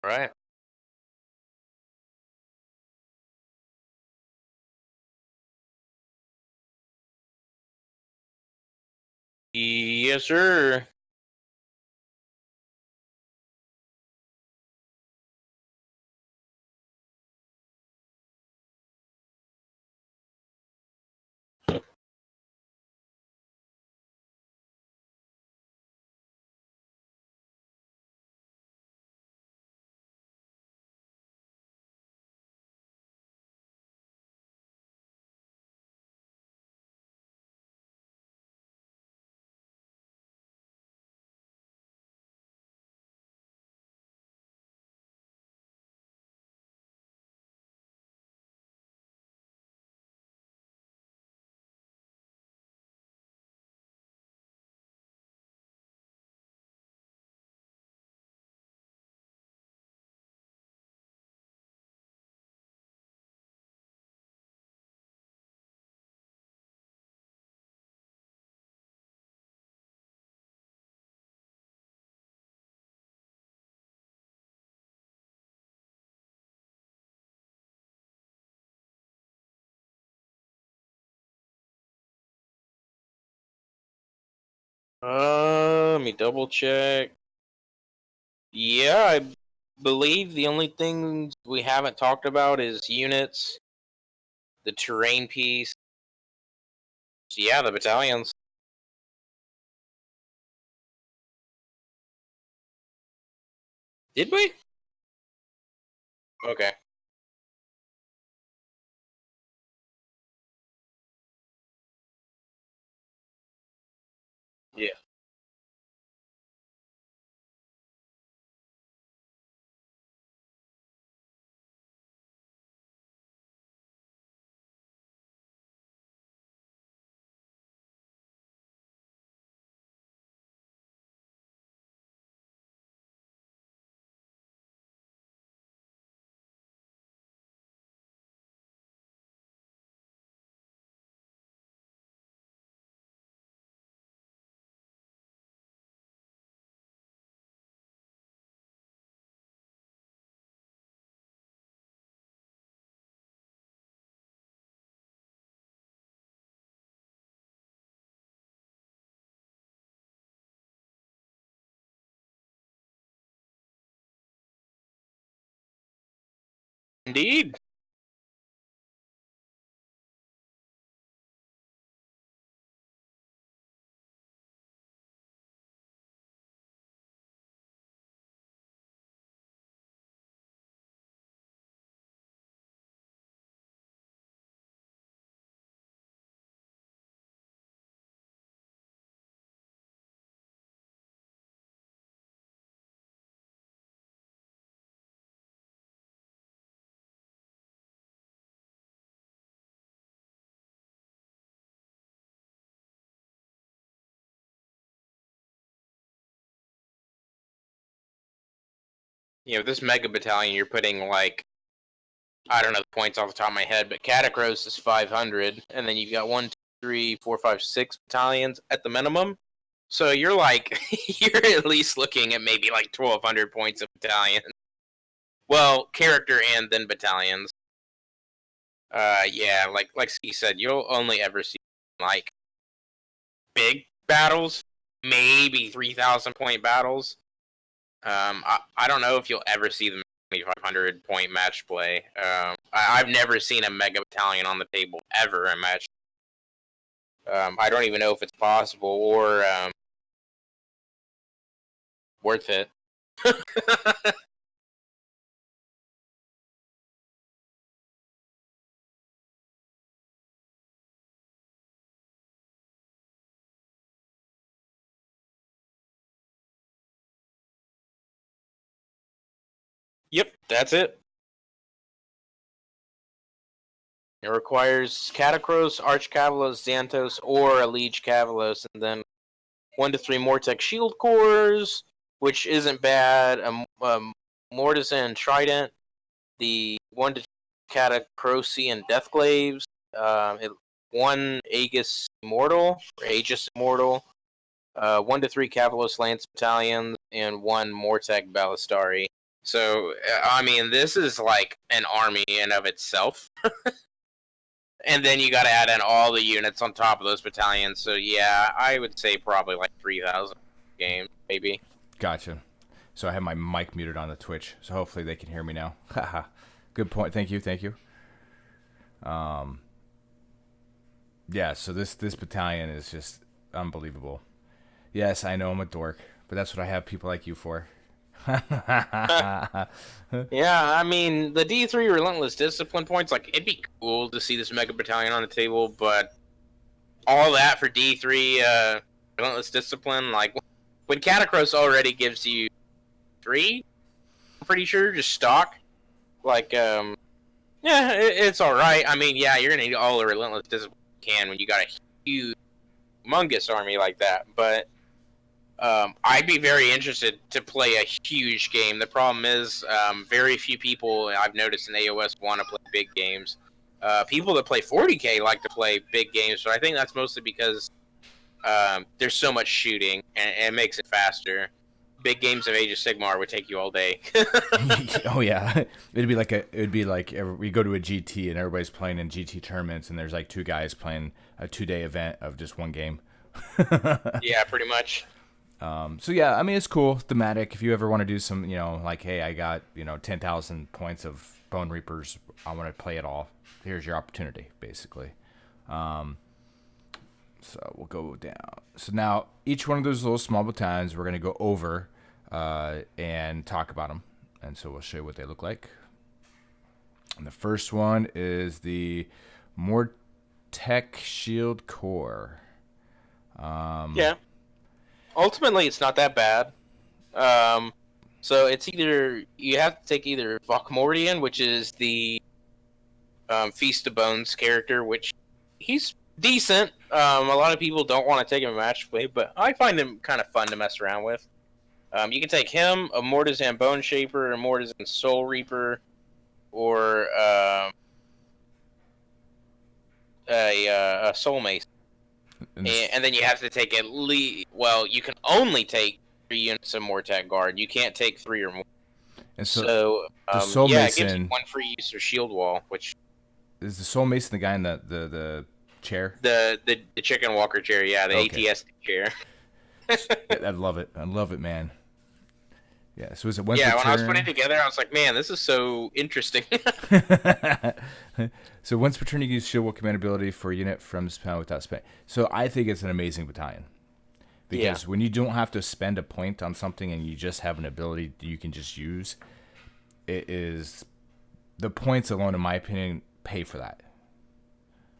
Right. Yes, sir. Let me double check. Yeah, I believe the only things we haven't talked about is units, the terrain piece. So yeah, the battalions. Did we? Okay. Yeah. Indeed. This mega battalion, you're putting like, I don't know the points off the top of my head, but Catacross is 500, and then you've got 1, 2, 3, 4, 5, 6 battalions at the minimum. So you're like, you're at least looking at maybe like 1,200 points a battalion. Well, character and then battalions. Yeah, like he said, you'll only ever see like big battles, maybe 3,000 point battles. I don't know if you'll ever see the 2,500 point match play. I've never seen a mega battalion on the table ever in match. I don't even know if it's possible or worth it. Yep, that's it. It requires Catacross, Archcavalos, Xanthos, or a Liege Cavalos, and then 1 to 3 Mortec Shield Cores, which isn't bad. Mortisan Trident, the 1 to 2 Catacrossian Deathglaives, one Aegis Immortal, or Aegis Immortal, 1 to 3 Cavalos Lance Battalions, and 1 Mortec Ballistari. So, I mean, this is like an army in of itself. And then you got to add in all the units on top of those battalions. So, yeah, I would say probably like 3,000 games, maybe. Gotcha. So I have my mic muted on the Twitch, so hopefully they can hear me now. Haha. Good point. Thank you. Yeah, so this battalion is just unbelievable. Yes, I know I'm a dork, but that's what I have people like you for. Yeah, I mean, the D3 Relentless Discipline points, like, it'd be cool to see this Mega Battalion on the table, but all that for D3 Relentless Discipline, like, when Catacross already gives you 3, I'm pretty sure, just stock, like, yeah, it's alright. I mean, yeah, you're gonna need all the Relentless Discipline you can when you got a huge, humongous army like that, but I'd be very interested to play a huge game. The problem is, very few people I've noticed in AOS want to play big games. People that play 40k like to play big games, but I think that's mostly because there's so much shooting and it makes it faster. Big games of Age of Sigmar would take you all day. Oh yeah, it'd be like we go to a GT and everybody's playing in GT tournaments, and there's like 2 guys playing a 2-day event of just one game. Yeah, pretty much. So yeah, I mean, it's cool, thematic. If you ever want to do some, like, hey, I got 10,000 points of Bone Reapers, I want to play it all. Here's your opportunity, basically. So we'll go down. So now each one of those little small battalions, we're gonna go over and talk about them, and so we'll show you what they look like. And the first one is the Mortec Shield Corps. Yeah. Ultimately, it's not that bad. So it's either you have to take either Vokmordian, which is the Feast of Bones character, which he's decent. A lot of people don't want to take him in match play, but I find him kind of fun to mess around with. You can take him, a Mortizan Bone Shaper, a Mortizan Soul Reaper, or a Soul Mace. And then you have to take at least, well, you can only take 3 units of Mortec Guard. You can't take 3 or more. And so the Soul yeah, Mason, it gives you 1 free use of Shield Wall, which is the Soul Mason the guy in the chair? The Chicken Walker chair, yeah, the ATS chair. I love it, man. Yeah, so is it once when I was putting it together, I was like, man, this is so interesting. So once per turn, you use Shield Wall command ability for a unit from this panel without spending. So I think it's an amazing battalion. Because when you don't have to spend a point on something and you just have an ability that you can just use, it is the points alone, in my opinion, pay for that.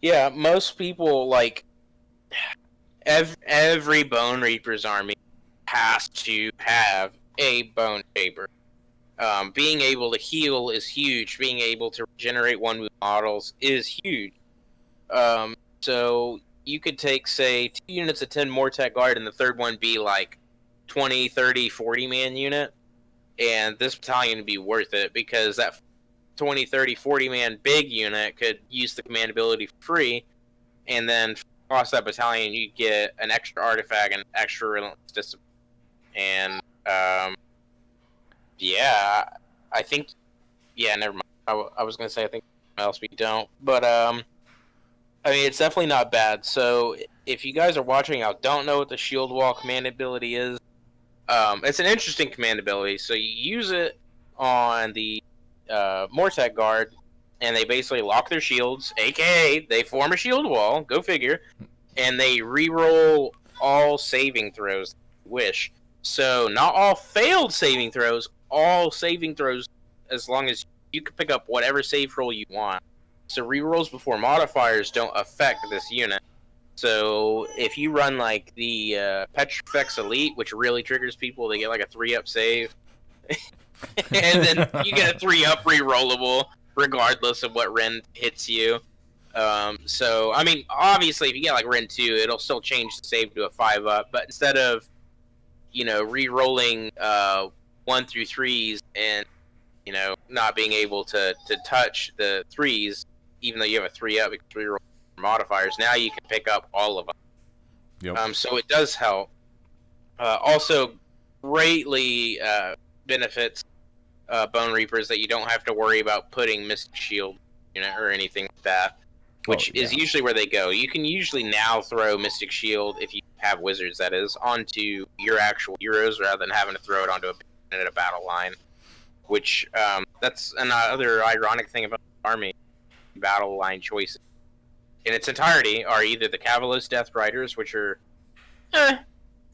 Yeah, most people, like, every Bone Reaper's army has to have a Bone Shaper. Being able to heal is huge. Being able to regenerate 1 move models is huge. So you could take, say, 2 units of 10 Mortec Guard and the third one be like 20, 30, 40 man unit. And this battalion would be worth it because that 20, 30, 40 man big unit could use the command ability for free. And then across that battalion, you get an extra artifact and extra Relentless Discipline. And yeah, I think, yeah, never mind. I was going to say I think else we don't. But, I mean, it's definitely not bad. So if you guys are watching out, don't know what the Shield Wall command ability is, it's an interesting command ability. So you use it on the Mortec Guard, and they basically lock their shields, aka they form a shield wall, go figure, and they reroll all saving throws you wish. So not all failed saving throws, all saving throws, as long as you can pick up whatever save roll you want. So rerolls before modifiers don't affect this unit. So if you run like the Petrifex Elite, which really triggers people, they get like a 3-up save. And then you get a 3-up rerollable regardless of what Ren hits you. So, I mean, obviously if you get like Ren 2, it'll still change the save to a 5-up, but instead of, re-rolling 1 through 3s and, not being able to touch the 3s, even though you have a 3-up, because re-roll modifiers, now you can pick up all of them. Yep. So it does help. Also, greatly benefits Bone Reapers that you don't have to worry about putting Mystic Shield, or anything like that. Which is usually where they go. You can usually now throw Mystic Shield, if you have wizards, that is, onto your actual heroes rather than having to throw it onto a battle line. Which, that's another ironic thing about the army battle line choices. In its entirety are either the Cavalos Death Riders, which are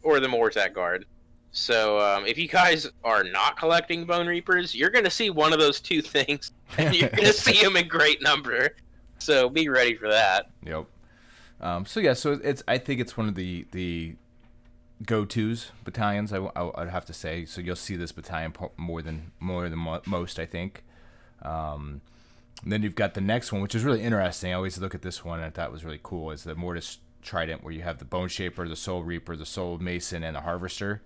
or the Mortat Guard. So if you guys are not collecting Bone Reapers, you're going to see one of those two things, and you're going to see them in great number. So be ready for that. Yep. So I think it's one of the go-tos battalions. I'd have to say. So you'll see this battalion more than most, I think. And then you've got the next one, which is really interesting. I always look at this one and I thought it was really cool. Is the Mortis Trident, where you have the Bone Shaper, the Soul Reaper, the Soul Mason, and the Harvester.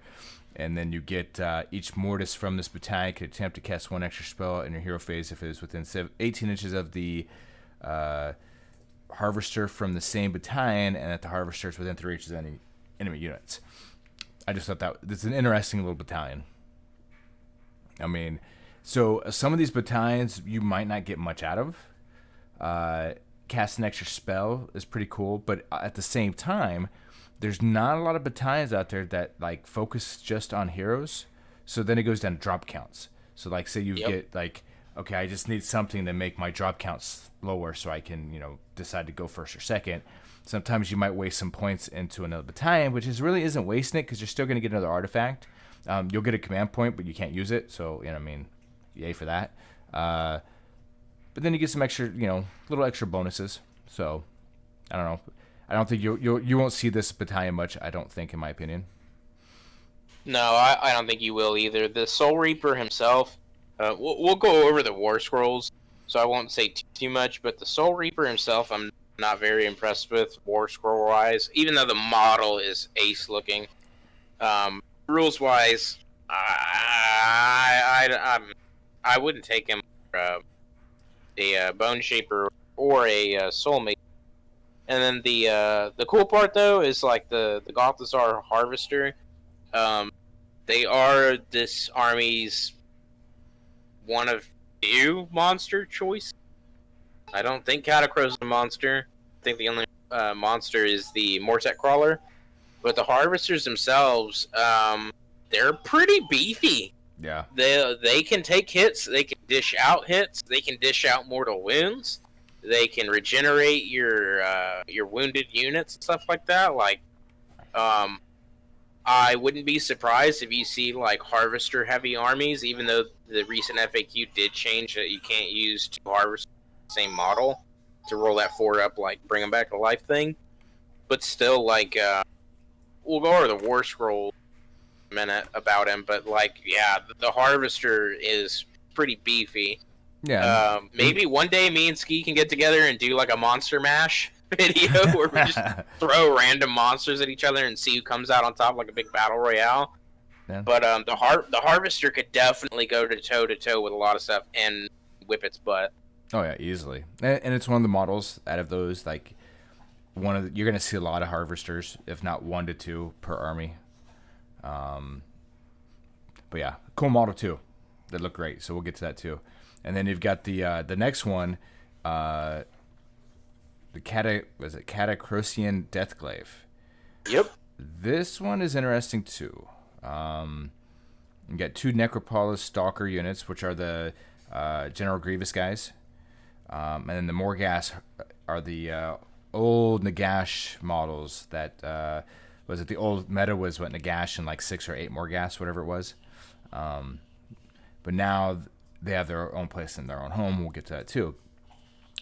And then you get each Mortis from this battalion can attempt to cast one extra spell in your hero phase if it is within 18 inches of the Harvester from the same battalion, and that the Harvester is within 3 inches of any enemy units. I just thought that this is an interesting little battalion. I mean, so some of these battalions you might not get much out of. Cast an extra spell is pretty cool, but at the same time, there's not a lot of battalions out there that like focus just on heroes. So then it goes down to drop counts. So like, say you get like, okay, I just need something to make my drop counts lower so I can, decide to go first or second. Sometimes you might waste some points into another battalion, which really isn't wasting it because you're still going to get another artifact. You'll get a command point, but you can't use it. So, yay for that. But then you get some extra, little extra bonuses. So, I don't know. I don't think you won't see this battalion much, I don't think, in my opinion. No, I don't think you will either. The Soul Reaper himself, we'll go over the War Scrolls, so I won't say too much, but the Soul Reaper himself, I'm not very impressed with War Scroll-wise, even though the model is ace-looking. Rules-wise, I wouldn't take him for a Bone Shaper or a Soulmate. And then the cool part, though, is like the Gothizzar Harvester. They are this army's one of few monster choice. I don't think Catacross is a monster. I think the only monster is the Mortet Crawler. But the Harvesters themselves, they're pretty beefy. Yeah. They can take hits. They can dish out hits. They can dish out mortal wounds. They can regenerate your wounded units and stuff like that. Like, I wouldn't be surprised if you see like Harvester heavy armies, even though the recent FAQ did change that you can't use two Harvesters the same model to roll that 4 up, like bring them back to life thing. But still, like, we'll go over the War Scroll in a minute about him. But like, yeah, the Harvester is pretty beefy. Yeah. Maybe one day me and Ski can get together and do like a Monster Mash video where we just throw random monsters at each other and see who comes out on top, like a big battle royale. Yeah. But the Harvester could definitely go toe to toe with a lot of stuff and whip its butt. Oh yeah, easily. And it's one of the models out of those, like you're gonna see a lot of Harvesters, if not 1 to 2 per army. But yeah, cool model too. They look great, so we'll get to that too. And then you've got the next one, the Catacrossian Deathglaive. Yep. This one is interesting too. You got 2 Necropolis Stalker units, which are the General Grievous guys. And then the Morghast are the old Nagash models that was it the old meta was what Nagash and like 6 or 8 Morghast, whatever it was. But now they have their own place in their own home. We'll get to that too.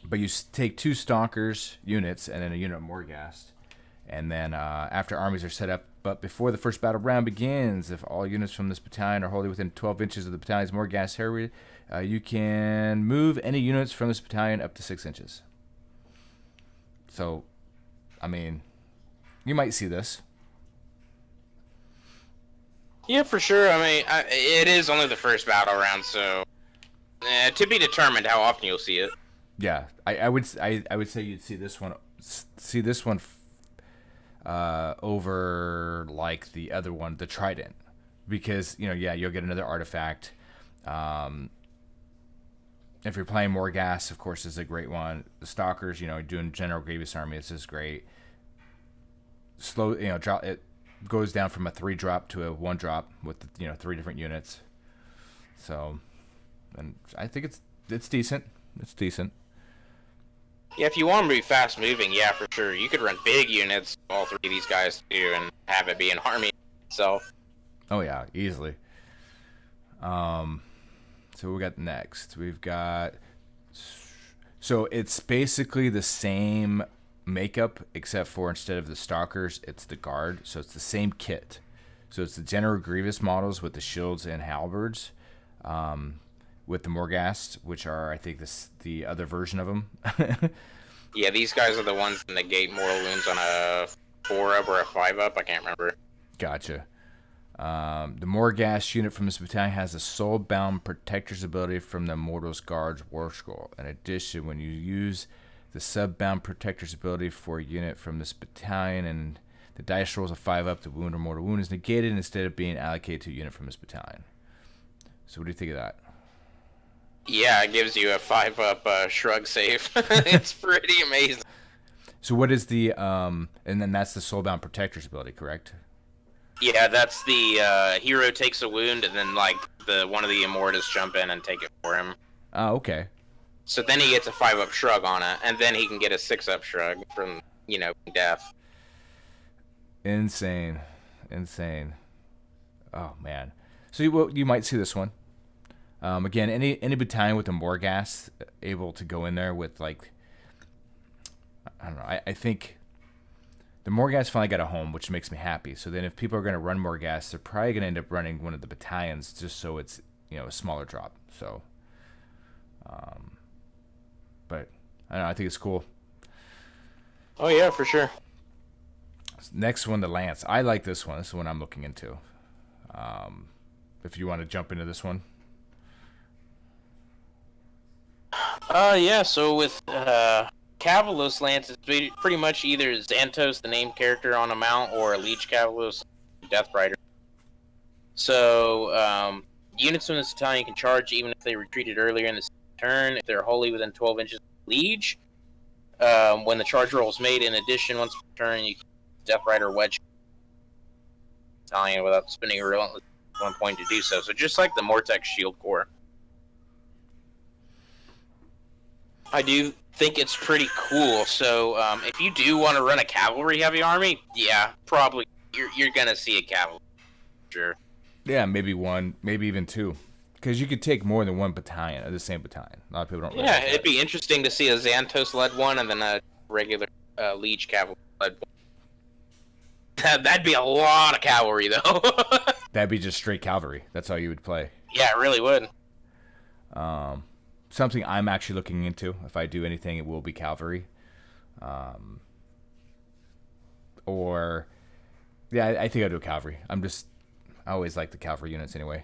But you take 2 Stalkers units and then a unit of Morghast. And then after armies are set up, but before the first battle round begins, if all units from this battalion are wholly within 12 inches of the battalion's Morghast area, you can move any units from this battalion up to 6 inches. So, I mean, you might see this. Yeah, for sure. I mean, it is only the first battle round, so to be determined how often you'll see it. Yeah, I would say you'd see this one over like the other one, the Trident, because you'll get another artifact. If you're playing more gas, of course, is a great one. The Stalkers, doing General Grievous Army, this is great. Slow, drop it goes down from a 3-drop to a 1-drop with 3 different units. So, and I think it's decent. It's decent. Yeah, if you want them to be fast moving, yeah, for sure. You could run big units, all 3 of these guys do, and have it be an army itself. Oh yeah, easily. So we got next. We've got. So it's basically the same makeup, except for instead of the Stalkers, it's the Guard. So it's the same kit. So it's the General Grievous models with the shields and halberds, with the Morghast, which are, I think, the other version of them. Yeah, these guys are the ones that negate mortal wounds on a 4-up or a 5-up. I can't remember. Gotcha. The Morghast unit from this battalion has a Soulbound Protector's ability from the Immortals Guard's War Scroll. In addition, when you use the Subbound Protector's ability for a unit from this battalion and the dice rolls a 5-up, the wound or mortal wound is negated instead of being allocated to a unit from this battalion. So what do you think of that? Yeah, it gives you a 5-up shrug save. It's pretty amazing. So what is the and then that's the Soulbound Protector's ability, correct? Yeah, that's the hero takes a wound and then one of the Immortals jump in and take it for him. Oh, okay. So then he gets a 5-up shrug on it, and then he can get a 6-up shrug from death. Insane. Oh man. So you might see this one. Again, any battalion with a Morghast able to go in there with I don't know. I think the Morghast finally got a home, which makes me happy. So then if people are going to run Morghast, they're probably going to end up running one of the battalions just so it's a smaller drop. So, but I don't know. I think it's cool. Oh yeah, for sure. Next one, the Lance. I like this one. This is the one I'm looking into. If you want to jump into this one. Yeah, so with Cavalos Lance, it's pretty much either Xantos, the named character on a mount, or Liege Cavalos, Deathrider. So, units from this battalion can charge even if they retreated earlier in the turn, if they're wholly within 12 inches of Liege. When the charge roll is made, in addition, once per turn, you can Deathrider wedge battalion without spending a relentless 1 point to do so. So just like the Mortex Shield Corps. I do think it's pretty cool. So if you do want to run a cavalry heavy army, yeah, probably you're gonna see a cavalry. Sure. Yeah, maybe one, maybe even 2, because you could take more than one battalion of the same battalion. A lot of people don't. Yeah, it'd be interesting to see a Xantos led one and then a regular Liege cavalry led one. That'd be a lot of cavalry, though. That'd be just straight cavalry. That's how you would play. Yeah, it really would. Something I'm actually looking into. If I do anything, it will be cavalry. Or, yeah, I think I'll do cavalry. I always like the cavalry units anyway.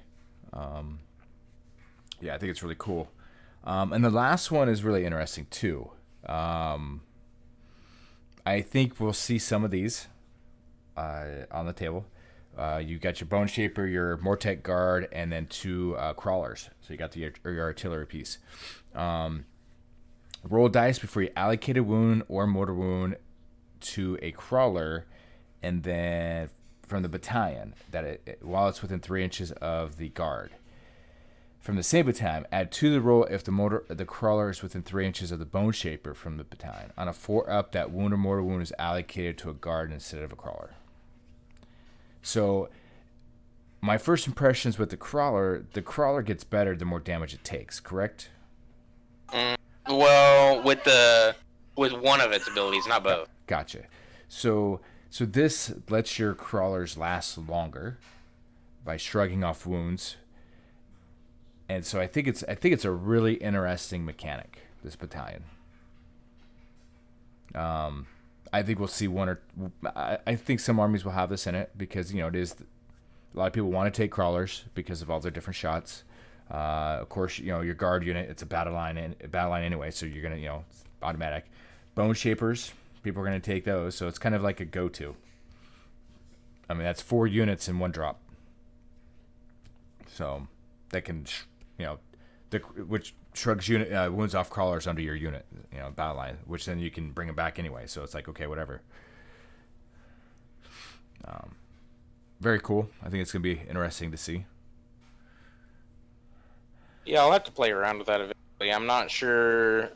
Yeah, I think it's really cool. And the last one is really interesting too. I think we'll see some of these on the table. You got your Bone Shaper, your Mortek Guard, and then 2 crawlers. So you got your artillery piece. Roll dice before you allocate a wound or mortar wound to a crawler, and then from the battalion while it's within 3 inches of the guard. From the same battalion, add 2 to the roll if the crawler is within 3 inches of the Bone Shaper from the battalion. On a 4-up, that wound or mortar wound is allocated to a guard instead of a crawler. So, my first impressions with the crawler gets better the more damage it takes, correct? Well, with one of its abilities, not both. Gotcha. So this lets your crawlers last longer by shrugging off wounds. And so I think it's a really interesting mechanic, this battalion. I think we'll see I think some armies will have this in it because it is a lot of people want to take crawlers because of all their different shots. Of course, your guard unit, it's a battle line anyway, so you're gonna it's automatic. Bone Shapers, people are gonna take those, so it's kind of like a go-to. I mean, that's 4 units in 1 drop, so that can which shrugs unit wounds off crawlers under your unit, battle line, which then you can bring them back anyway. So it's like, okay, whatever. Very cool. I think it's gonna be interesting to see. Yeah, I'll have to play around with that eventually. I'm not sure.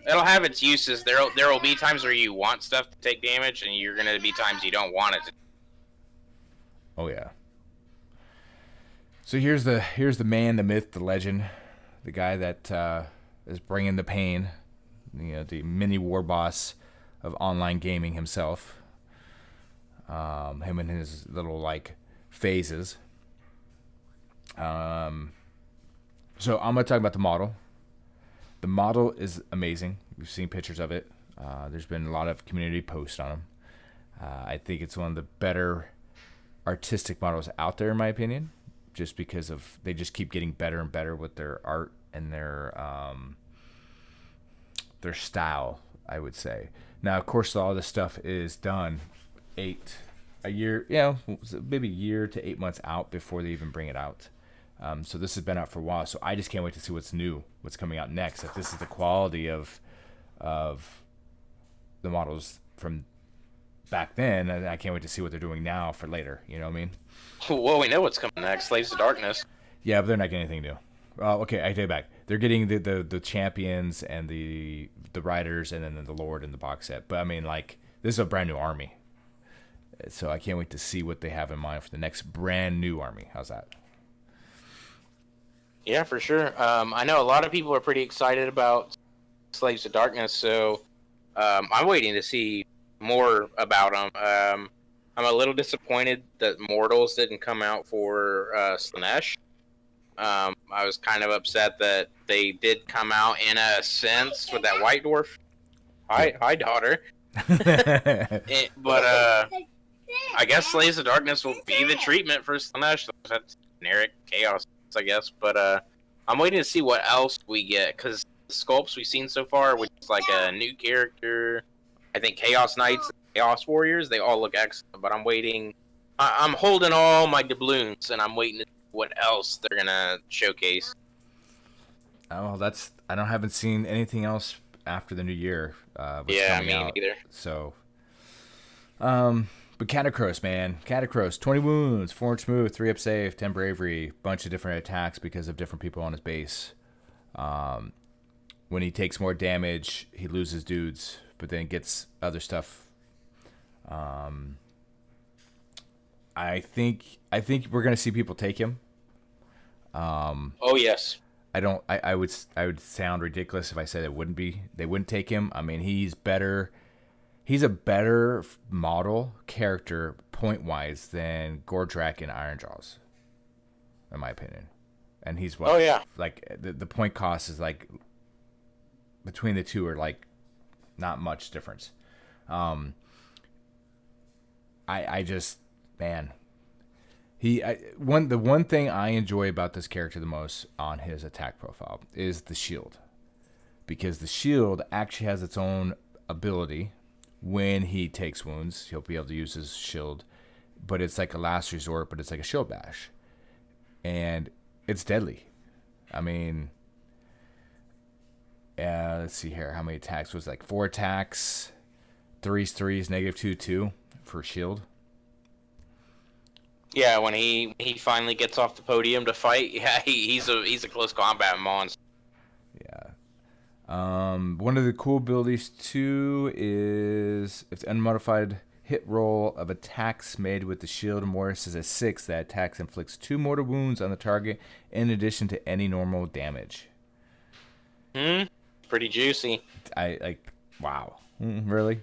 It'll have its uses. There will be times where you want stuff to take damage, and you're gonna be times you don't want it to. Oh yeah. So here's the man, the myth, the legend, the guy that is bringing the pain, the mini war boss of online gaming himself. Him and his little phases. So I'm gonna talk about the model. The model is amazing. We've seen pictures of it. There's been a lot of community posts on him. I think it's one of the better artistic models out there, in my opinion, just because they just keep getting better and better with their art and their style, I would say. Now, of course, all this stuff is done maybe a year to 8 months out before they even bring it out. So this has been out for a while. So I just can't wait to see what's new, what's coming out next. If this is the quality of the models from back then, I can't wait to see what they're doing now for later. You know what I mean? Well, we know what's coming next. Slaves of Darkness. Yeah, but they're not getting anything new. Okay, I take it back. They're getting the champions and the riders and then the Lord in the box set. But I mean, this is a brand new army. So I can't wait to see what they have in mind for the next brand new army. How's that? Yeah, for sure. I know a lot of people are pretty excited about Slaves of Darkness, so I'm waiting to see more about them. I'm a little disappointed that Mortals didn't come out for Slanesh. I was kind of upset that they did come out in a sense with that White Dwarf. Hi, daughter. But I guess Slaves of Darkness will be the treatment for Slanesh. That's generic chaos, I guess. But I'm waiting to see what else we get, because the sculpts we've seen so far, which is like a new character, I think Chaos Knights and Chaos Warriors, they all look excellent. But I'm waiting. I'm holding all my doubloons, and I'm waiting to see what else they're gonna showcase. Oh, I haven't seen anything else after the new year. Yeah, me neither. So, but Catacross, man. Catacross, 20 wounds, 4-inch move, 3 up save, 10 bravery, bunch of different attacks because of different people on his base. When he takes more damage, he loses dudes, but then gets other stuff. I think we're gonna see people take him. Oh yes. I would sound ridiculous if I said they wouldn't take him. I mean, he's better. He's a better model character point wise than Gordrak and Ironjaws, in my opinion. And he's what? Oh yeah. The point cost is between the two are not much difference. I just, man. The one thing I enjoy about this character the most on his attack profile is the shield, because the shield actually has its own ability. When he takes wounds, he'll be able to use his shield, but it's like a last resort. But it's like a shield bash, and it's deadly. I mean, let's see here. How many attacks was it? 4 attacks, 3s, -2/2 for shield. Yeah, when he finally gets off the podium to fight, yeah, he's a close combat monster. Yeah. One of the cool abilities too is if the unmodified hit roll of attacks made with the shield and Mortis is a 6, that attacks inflicts 2 mortal wounds on the target in addition to any normal damage. Pretty juicy. Wow. Really?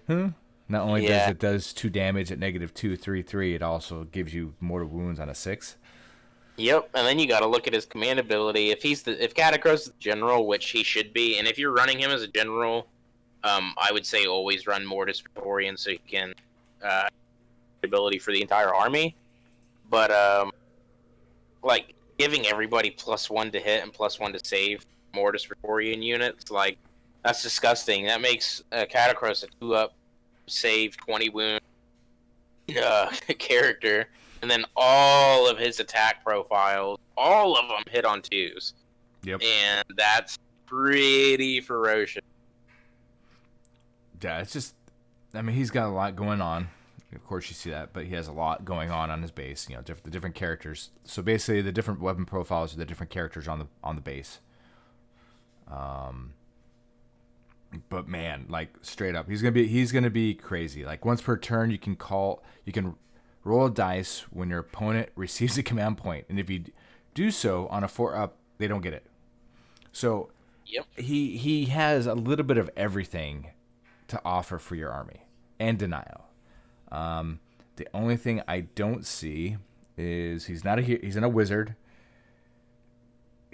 Not only does 2 damage at -2, 3, 3, it also gives you mortal wounds on a 6. Yep, and then you got to look at his command ability. If Catacross is the general, which he should be, and if you're running him as a general, I would say always run Mortis Praetorian so you can ability for the entire army. But giving everybody +1 to hit and +1 to save Mortis Praetorian units, that's disgusting. That makes Catacross a 2-up save 20 wound character. and then all of his attack profiles, all of them hit on 2s. Yep. And that's pretty ferocious. Yeah, it's just, I mean, he's got a lot going on. Of course, you see that, but he has a lot going on his base. You know, the different characters. So basically, the different weapon profiles are the different characters on the base. But man, like straight up, he's gonna be crazy. Like once per turn, you can roll a dice when your opponent receives a command point, and if you do so on a 4-up, they don't get it. So yep. he has a little bit of everything to offer for your army, and denial. The only thing I don't see is he's not a wizard.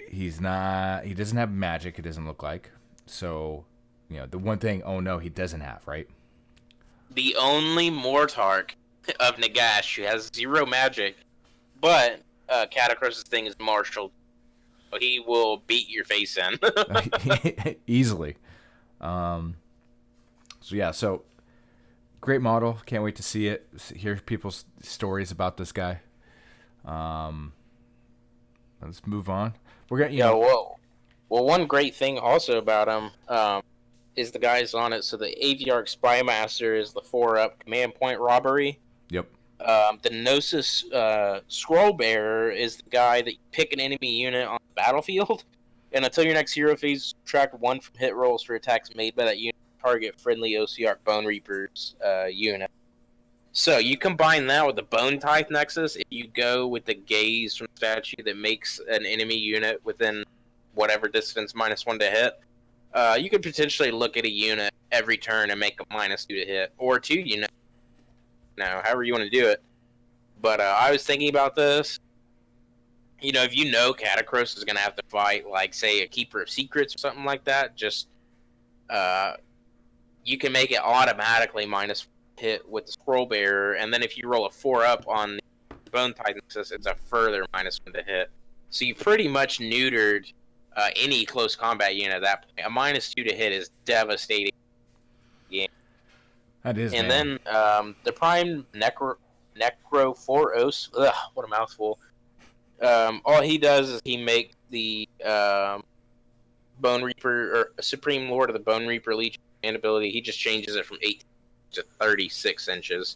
He doesn't have magic, it doesn't look like. So, you know, the one thing, oh no, he doesn't have, right? The only Mortarch of Nagash who has 0 magic, but Catacross' thing is martial. He will beat your face in. Easily. So great model. Can't wait to see it. Hear people's stories about this guy. Let's move on. We're gonna, well, one great thing also about him is the guys on it. So the Aviarch Spymaster is the 4-up command point robbery. Yep. The Gnosis Scroll Bearer is the guy that you pick an enemy unit on the battlefield, and until your next hero phase, subtract 1 from hit rolls for attacks made by that unit. Target friendly OCR Bone Reapers unit. So you combine that with the Bone Tithe Nexus. If you go with the Gaze from statue that makes an enemy unit within whatever distance -1 to hit, you could potentially look at a unit every turn and make a -2 to hit, or 2 units. Now, however you want to do it. But I was thinking about this. You know, if you know Catacross is going to have to fight, like, say, a Keeper of Secrets or something like that, just you can make it automatically -1 hit with the Scroll Bearer, and then if you roll a 4-up on the Bone Tithe Nexus, it's a further -1 to hit. So you pretty much neutered any close combat unit at that point. A -2 to hit is devastating. Yeah. That is. And man. then the Prime Necrophoros. Ugh, what a mouthful. All he does is he makes the Bone Reaper, or Supreme Lord of the Bone Reaper Legion ability. He just changes it from 8 to 36 inches.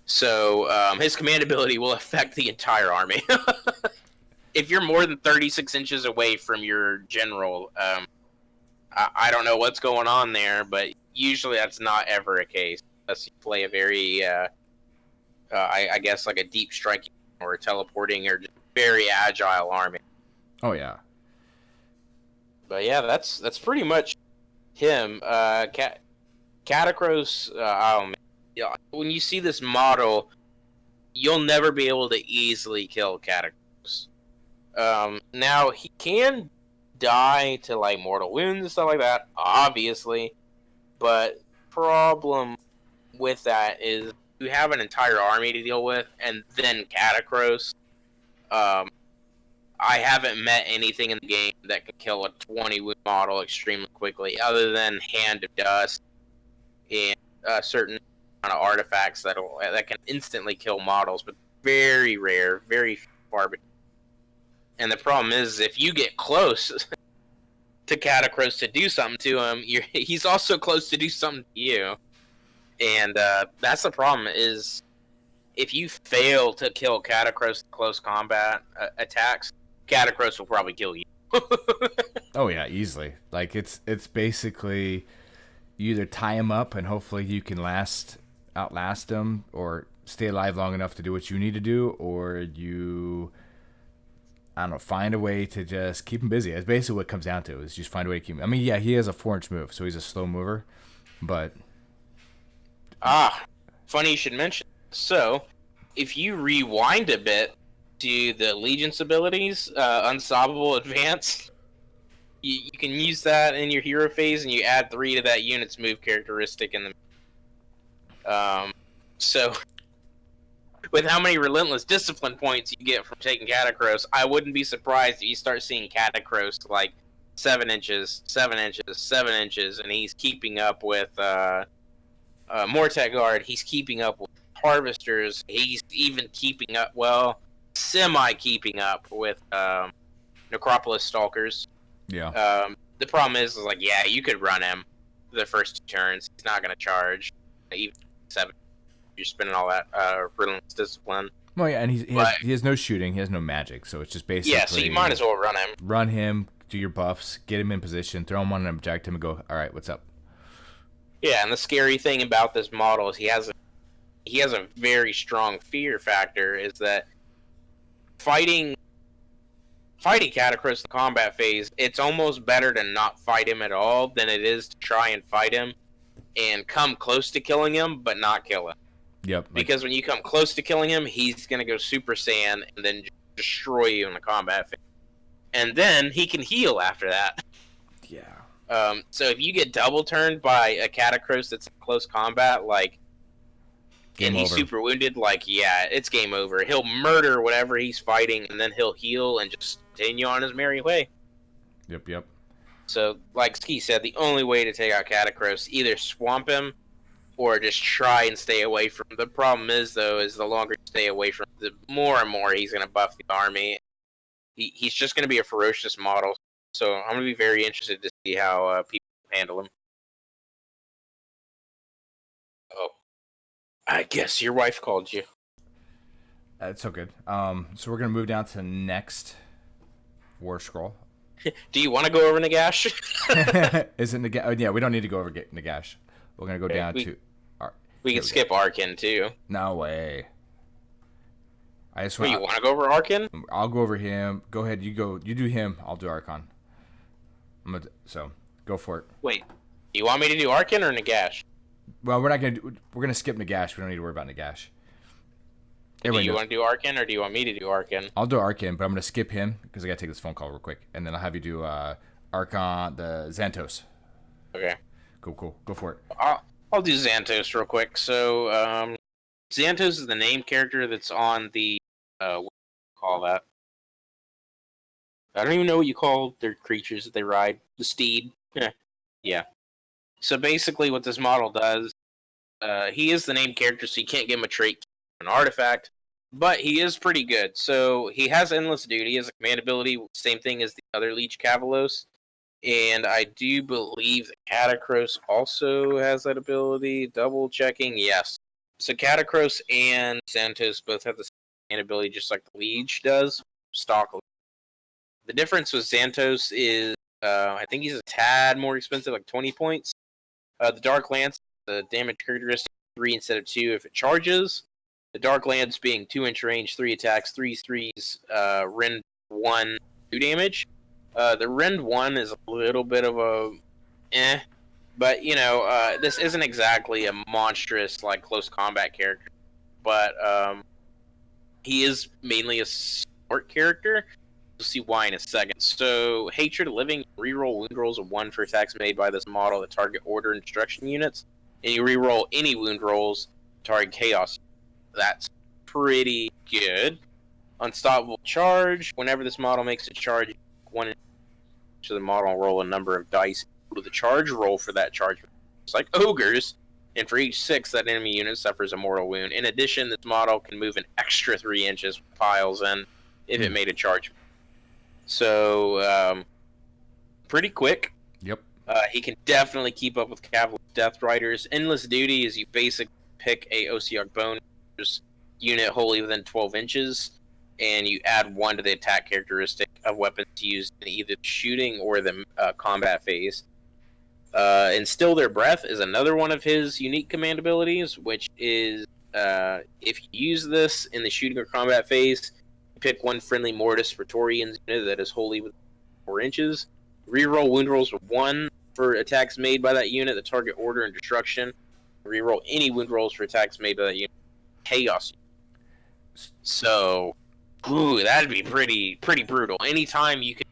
So his command ability will affect the entire army. If you're more than 36 inches away from your general, I don't know what's going on there, but usually that's not ever a case. Unless you play a very, I guess, like a deep striking or a teleporting or just very agile army. Oh, yeah. But yeah, that's pretty much him. Catacross, oh man. Yeah, when you see this model, you'll never be able to easily kill Catacross. Now, he can die to like mortal wounds and stuff like that, obviously, but problem with that is you have an entire army to deal with, and then Catacross. I haven't met anything in the game that can kill a 20 wound model extremely quickly, other than Hand of Dust and certain kind of artifacts that can instantly kill models, but very rare, very far between. And the problem is, if you get close to Catacross to do something to him, he's also close to do something to you. And that's the problem, is if you fail to kill Catacross in close combat attacks, Catacross will probably kill you. Oh yeah, easily. Like it's basically you either tie him up and hopefully you can outlast him, or stay alive long enough to do what you need to do, or you, I don't know, find a way to just keep him busy. That's basically what it comes down to, is just find a way to keep him. I mean, yeah, he has a 4-inch move, so he's a slow mover, but funny you should mention. So, if you rewind a bit to the Legion's abilities, Unstoppable Advance, you can use that in your hero phase, and you add 3 to that unit's move characteristic in the. So, with how many Relentless Discipline points you get from taking Catacross, I wouldn't be surprised if you start seeing Catacross like 7 inches, 7 inches, 7 inches, and he's keeping up with Mortec Guard. He's keeping up with harvesters, he's even keeping up, well, semi-keeping up with Necropolis Stalkers. Yeah. The problem is like, yeah, you could run him the first 2 turns. He's not going to charge. Even 7, you're spending all that Relentless Discipline. Well, yeah, and he has no shooting. He has no magic, so it's just basically... Yeah, so you might as well run him. Run him, do your buffs, get him in position, throw him on an objective, and go, all right, what's up? Yeah, and the scary thing about this model is he has a very strong fear factor, is that fighting Catacross the combat phase, it's almost better to not fight him at all than it is to try and fight him and come close to killing him, but not kill him. Yep. Because when you come close to killing him, he's going to go Super Saiyan and then destroy you in the combat phase. And then he can heal after that. Yeah. So if you get double turned by a Catacross that's in close combat, like, Game and he's over. super wounded, like, yeah, it's game over. He'll murder whatever he's fighting, and then he'll heal and just continue on his merry way. Yep. So, like Ski said, the only way to take out Catacross, either swamp him or just try and stay away from him. The problem is, though, is the longer you stay away from him, the more and more he's going to buff the army. He's just going to be a ferocious model. So I'm going to be very interested to see how people handle him. Oh. I guess your wife called you. That's so good. So we're going to move down to next War Scroll. Do you want to go over Nagash? Is it Nagash? Oh, yeah, we don't need to go over Nagash. We're going to go down to... We can skip Arkin, too. No way. I just you want to go over Arkin? I'll go over him. Go ahead. You do him. I'll do Archon. So, go for it. Wait. You want me to do Arkin or Nagash? Well, we're going to skip Nagash. We don't need to worry about Nagash. Do you want to do Arkin, or do you want me to do Arkin? I'll do Arkin, but I'm going to skip him because I got to take this phone call real quick. And then I'll have you do Archon, the Xantos. Okay. Cool. Go for it. I'll do Xantos real quick. So, Xantos is the name character that's on the, what do you call that? I don't even know what you call their creatures that they ride. The steed. Yeah. So basically what this model does, he is the name character, so you can't give him a trait, an artifact, but he is pretty good. So he has Endless Duty as a command ability, same thing as the other Leech Cavalos. And I do believe that Catacross also has that ability. Double checking, yes. So Catacross and Xantos both have the same command ability, just like the Leech does. Stock. The difference with Xantos is, I think he's a tad more expensive, like 20 points. The Dark Lance, the damage characteristic 3 instead of 2 if it charges. The Dark Lance being 2-inch range, 3 attacks, 3 threes, Rend 1, 2 damage. The Rend 1 is a little bit of a but this isn't exactly a monstrous like close combat character, but he is mainly a support character. We'll see why in a second. So Hatred of Living, reroll wound rolls of 1 for attacks made by this model that target order and destruction units, and you reroll any wound rolls target chaos. That's pretty good. Unstoppable charge. Whenever this model makes a charge, 1 to the model and roll a number of dice to the charge roll for that charge. It's like ogres, and for each 6 that enemy unit suffers a mortal wound. In addition, this model can move an extra 3 inches with piles in if it made a charge. So, pretty quick. Yep. He can definitely keep up with Cavalry Death Riders. Endless Duty is you basically pick a Oseok Bone unit wholly within 12 inches, and you add 1 to the attack characteristic of weapons used in either the shooting or the combat phase. Instill Their Breath is another one of his unique command abilities, which is if you use this in the shooting or combat phase, pick 1 friendly Mortis Praetorians unit that is wholly within 4 inches. Reroll wound rolls with 1 for attacks made by that unit that target order and destruction. Reroll any wound rolls for attacks made by that unit. Chaos. So, that'd be pretty brutal. Anytime you can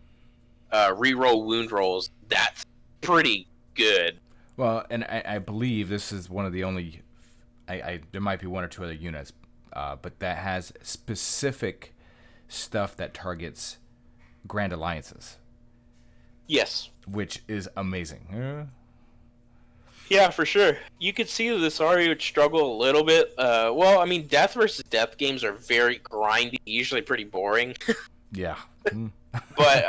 reroll wound rolls, that's pretty good. Well, and I believe this is one of the only... there might be 1 or 2 other units, but that has specific stuff that targets Grand Alliances. Yes. Which is amazing. Yeah, for sure. You could see that this army would struggle a little bit. Well, I mean, death versus death games are very grindy, usually pretty boring. Yeah. But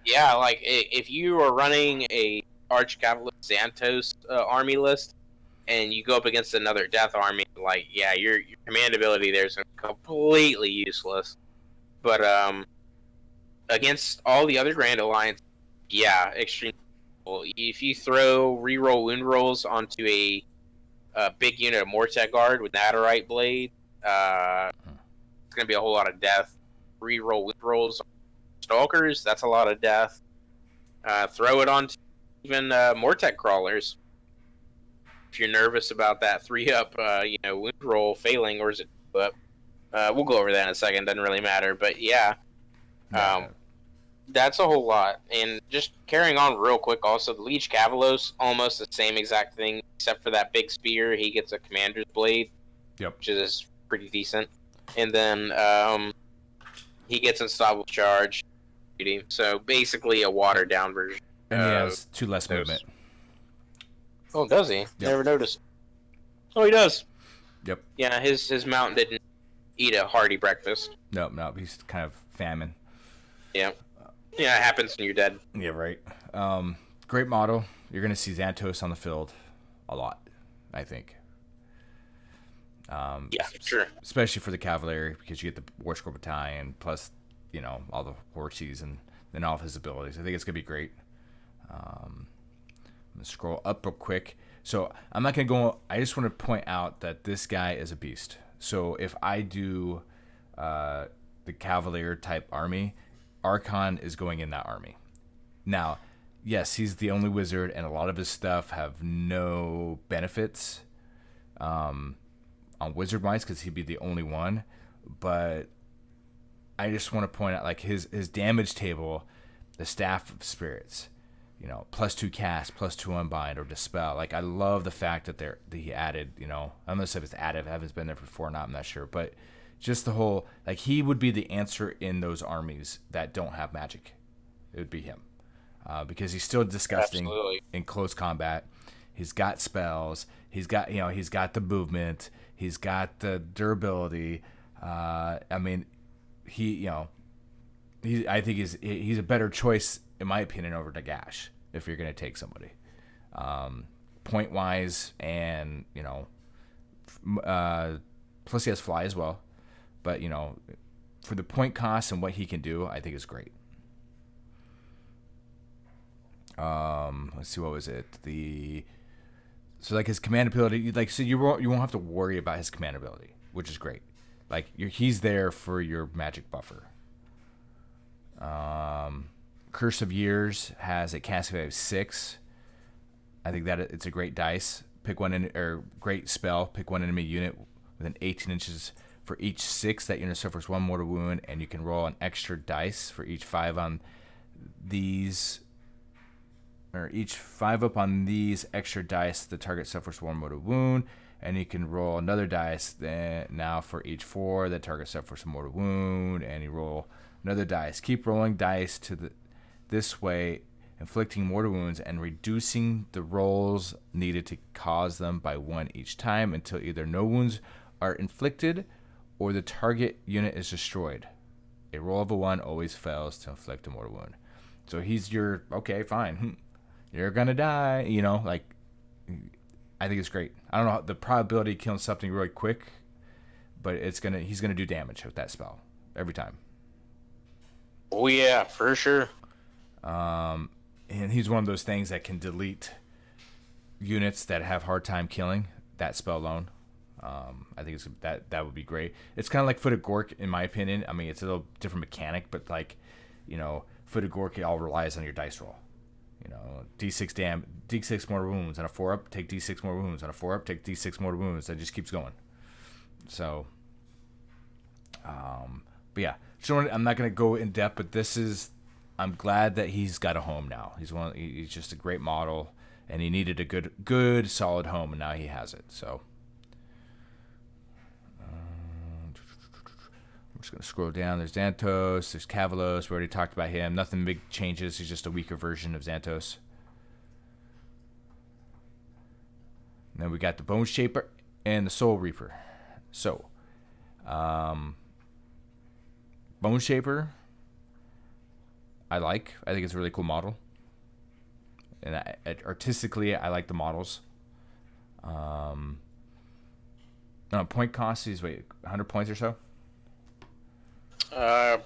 yeah, like if you are running a Arch Cavalry Xantos army list, and you go up against another death army, like yeah, your command ability there is completely useless. But against all the other Grand Alliance, yeah, extremely cool. If you throw reroll wound rolls onto a big unit of Mortek Guard with Naderite Blade, it's gonna be a whole lot of death. Reroll wound rolls on Stalkers, that's a lot of death. Throw it onto even Mortek Crawlers. If you're nervous about that 3-up, wound roll failing, or is it 2-up? We'll go over that in a second. Doesn't really matter, but yeah, Yeah. that's a whole lot. And just carrying on real quick, also the Liege Cavalos, almost the same exact thing, except for that big spear. He gets a Commander's Blade, Yep. which is pretty decent. And then he gets Unstoppable Charge. So basically a watered down version. And he has 2 less movement. Oh, does he? Yep. Never noticed. Oh, he does. Yep. Yeah, his mount didn't eat a hearty breakfast. No, he's kind of famine. Yeah. Yeah, it happens when you're dead. Yeah, right. Great model. You're going to see Xantos on the field a lot, I think. Yeah, sure. Especially for the Cavalier, because you get the War Scroll Battalion, plus, all the horses and then all of his abilities. I think it's going to be great. I'm going to scroll up real quick. So I'm not going to go. I just want to point out that this guy is a beast. So if I do the Cavalier type army, Archon is going in that army. Now, yes, he's the only wizard, and a lot of his stuff have no benefits on wizard-wise because he'd be the only one. But I just want to point out, like, his damage table, the Staff of Spirits, +2 cast, +2 unbind or dispel. Like, I love the fact that he added, I don't know if it's added, I haven't been there before or not, I'm not sure, but just the whole, like, he would be the answer in those armies that don't have magic. It would be him. Because he's still disgusting. Absolutely. In close combat. He's got spells. He's got the movement. He's got the durability. I mean, I think he's a better choice, in my opinion, over Nagash if you're going to take somebody. Point wise, and plus he has fly as well. But for the point cost and what he can do, I think is great. Let's see, what was it? So like his command ability, like, so you won't have to worry about his command ability, which is great. Like, he's there for your magic buffer. Curse of Years has a cast value of 6. I think that it's a great dice. Great spell. Pick one enemy unit within 18 inches. For each 6, that unit suffers 1 mortal wound, and you can roll an extra dice for each 5 on these, or each 5 up on these extra dice. The target suffers 1 mortal wound, and you can roll another dice. Then now for each 4, the target suffers a mortal wound, and you roll another dice. Keep rolling dice this way, inflicting mortal wounds and reducing the rolls needed to cause them by 1 each time until either no wounds are inflicted or the target unit is destroyed. A roll of a 1 always fails to inflict a mortal wound. So he's your, okay, fine, you're gonna die, like, I think it's great. I don't know the probability of killing something really quick, but he's gonna do damage with that spell every time. Oh yeah, for sure. And he's one of those things that can delete units that have hard time killing that spell alone. I think that would be great. It's kind of like Foot of Gork, in my opinion. I mean, it's a little different mechanic, but like, Foot of Gork, it all relies on your dice roll. D6 more wounds on a 4-up, take D6 more wounds on a 4-up, take D6 more wounds. That just keeps going. So, but yeah, I'm not gonna go in depth, but I'm glad that he's got a home now. He's just a great model, and he needed a good solid home, and now he has it. So. I'm just going to scroll down. There's Xantos. There's Cavalos. We already talked about him. Nothing big changes. He's just a weaker version of Xantos. And then we got the Bone Shaper and the Soul Reaper. So, Bone Shaper, I think it's a really cool model. And artistically, I like the models. Point cost is 100 points or so.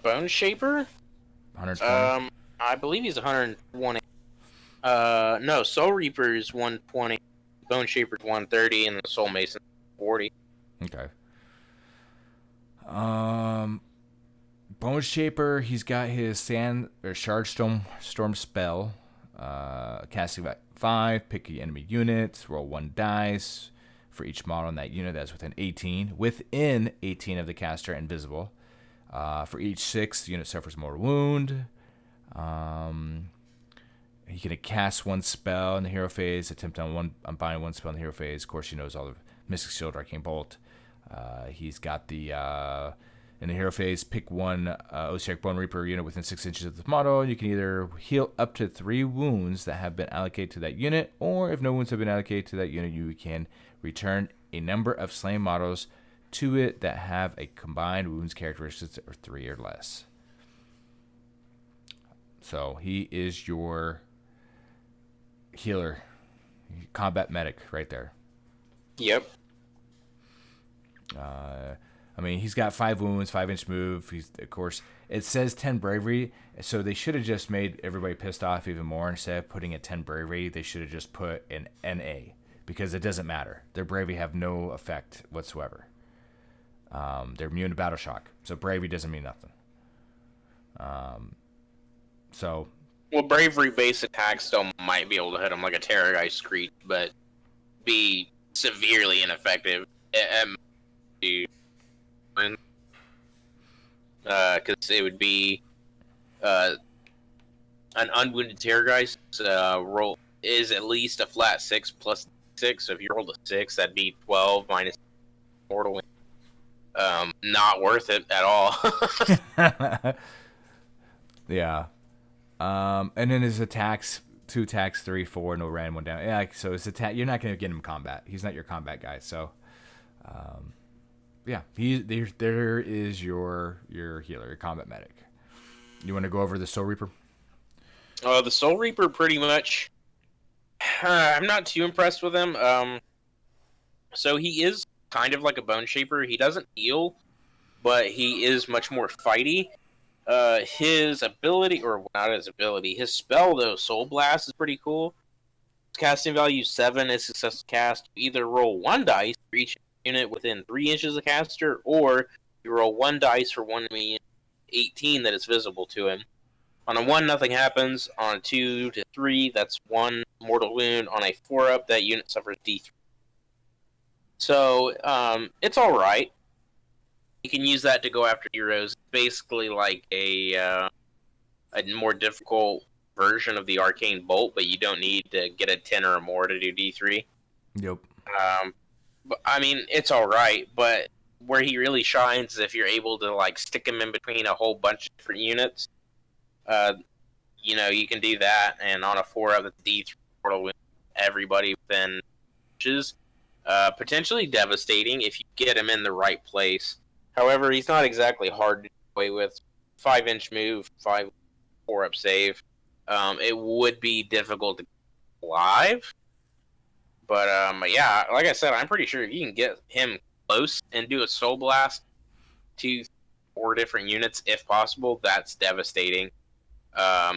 Bone Shaper. 120. I believe he's 120. No, Soul Reaper is 120. Bone Shaper's 130, and the Soul Mason 40. Okay. Bone Shaper, he's got his Sand or Shard Storm spell. Casting about 5, pick the enemy unit, roll 1 dice for each model in that unit that's within 18. Within 18 of the caster, invisible. For each 6, the unit suffers mortal wound. He can cast 1 spell in the hero phase, attempt on buying 1 spell in the hero phase. Of course, he knows all the Mystic Shield, Arcane Bolt. He's got the in the hero phase, pick 1 Osiarch Bone Reaper unit within 6 inches of the model. You can either heal up to 3 wounds that have been allocated to that unit, or if no wounds have been allocated to that unit, you can return a number of slain models to it that have a combined wounds characteristics of 3 or less. So he is your healer, combat medic right there. Yep. He's got 5 wounds, 5-inch move. He's, of course, it says 10 bravery, so they should have just made everybody pissed off even more. Instead of putting a 10 bravery, they should have just put an NA, because it doesn't matter. Their bravery have no effect whatsoever. They're immune to battle shock, so bravery doesn't mean nothing. Well, bravery base attack still might be able to hit them like a Terrorgeist Screech, but be severely ineffective. Because it would be an unwounded Terrorgeist roll is at least a flat 6 plus 6. So if you rolled a 6, that'd be 12 minus mortal wound. Not worth it at all. Yeah. And then his attacks, 2 attacks, 3, 4, no random 1 down. Yeah, so his attack, you're not going to get him combat. He's not your combat guy. So, yeah, there is your healer, your combat medic. You want to go over the Soul Reaper? The Soul Reaper, pretty much. I'm not too impressed with him. So he is kind of like a Bone Shaper. He doesn't heal, but he is much more fighty. His ability, or not his ability, his spell though, Soul Blast, is pretty cool. Casting value 7 is successful cast. You either roll 1 dice for each unit within 3 inches of caster, or you roll 1 dice for 1 unit 18 that is visible to him. On a 1, nothing happens. On a 2 to 3, that's 1 mortal wound. On a 4-up, that unit suffers D3. So, it's alright. You can use that to go after heroes. Basically like a more difficult version of the Arcane Bolt, but you don't need to get a 10 or more to do D3. Yep. But, I mean, it's alright, but where he really shines is if you're able to like stick him in between a whole bunch of different units. You can do that, and on a 4-up, the D3 portal wound everybody within inches. Potentially devastating if you get him in the right place. However, he's not exactly hard to do away with. 5-inch move, 4-up save. It would be difficult to get alive. But yeah, like I said, I'm pretty sure if you can get him close and do a Soul Blast to 4 different units, if possible, that's devastating.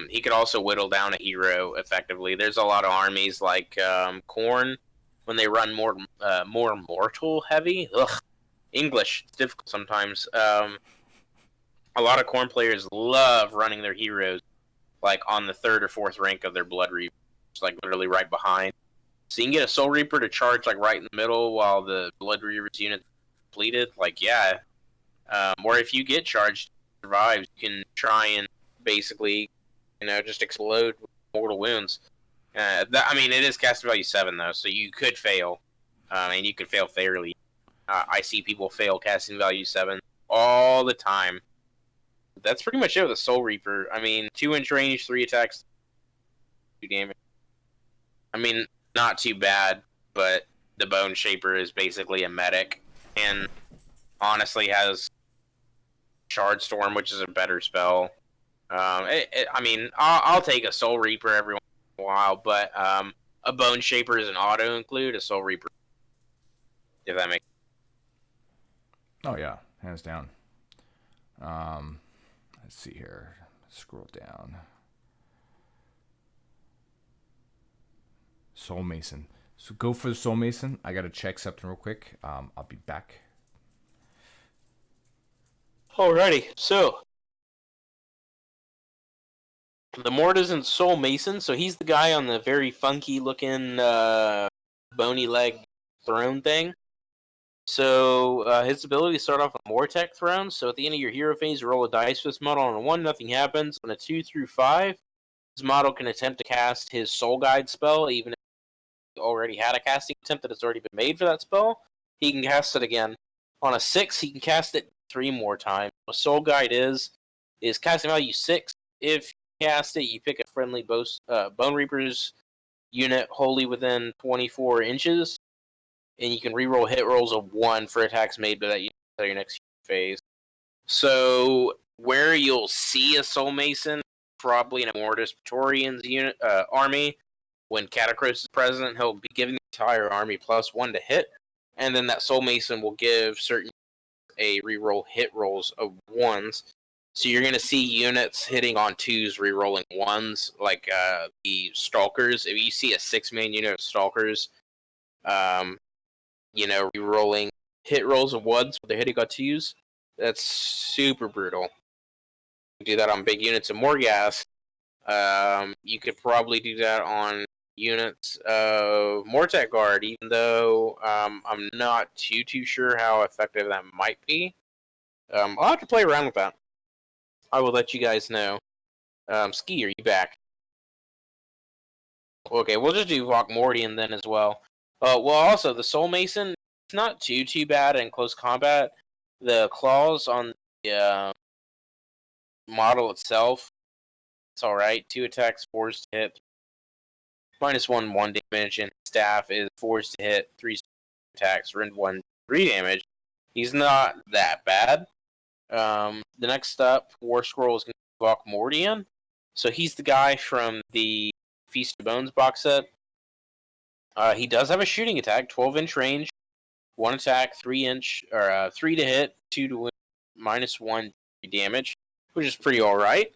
He could also whittle down a hero effectively. There's a lot of armies like Khorne, when they run more mortal heavy. English, it's difficult sometimes. A lot of Khorne players love running their heroes like on the 3rd or 4th rank of their Blood Reaper, like literally right behind. So you can get a Soul Reaper to charge like right in the middle while the Blood Reaper's unit completed. Like, yeah. Or if you get charged, survives, you can try and basically, just explode with mortal wounds. It is casting value 7 though, so you could fail, and you could fail fairly. I see people fail casting value 7 all the time. That's pretty much it with the Soul Reaper. 2-inch range, 3 attacks, 2 damage. Not too bad, but the Bone Shaper is basically a medic, and honestly has Shard Storm, which is a better spell. I mean, I'll take a Soul Reaper every once in a while, but a Bone Shaper is an auto include, a Soul Reaper, if that makes. Oh yeah, hands down. Let's see here. Scroll down. Soul Mason. So go for the Soul Mason. I gotta check something real quick. I'll be back. Alrighty, so the Mortisan Soul Mason. So he's the guy on the very funky looking bony leg throne thing. So his ability start off with Mortec Throne. So at the end of your hero phase, you roll a dice for this model. On a 1, nothing happens. On a 2 through 5, this model can attempt to cast his Soul Guide spell, even if he already had a casting attempt that has already been made for that spell. He can cast it again. On a 6, he can cast it 3 more times. What Soul Guide is casting value 6. If you cast it, you pick a friendly Bone Reaper's unit wholly within 24 inches. And you can reroll hit rolls of 1 for attacks made by that unit at your next phase. So where you'll see a Soul Mason, probably in a Mortis Praetorian's unit army, when Catacross is present, he'll be giving the entire army +1 to hit, and then that Soul Mason will give certain a reroll hit rolls of 1s. So you're going to see units hitting on 2s, rerolling 1s, like the Stalkers. If you see a 6-man unit of Stalkers, rerolling hit rolls of 1s with their hitting on 2s, that's super brutal. You do that on big units of Morghast. You could probably do that on units of Mortek Guard, even though I'm not too sure how effective that might be. I'll have to play around with that. I will let you guys know. Ski, are you back? Okay, we'll just do Vokmordian then as well. Also, the Soul Mason, it's not too bad in close combat. The claws on the model itself, it's alright. 2 attacks, 4s to hit. -1 damage, and staff is 4s to hit, 3 attacks, rend 1, 3 damage. He's not that bad. The next up, War Scroll is going to be Vokmordian. So he's the guy from the Feast of Bones box set. He does have a shooting attack, 12-inch range, 1 attack, 3-inch, or 3 to hit, 2 to win, -1 damage, which is pretty alright.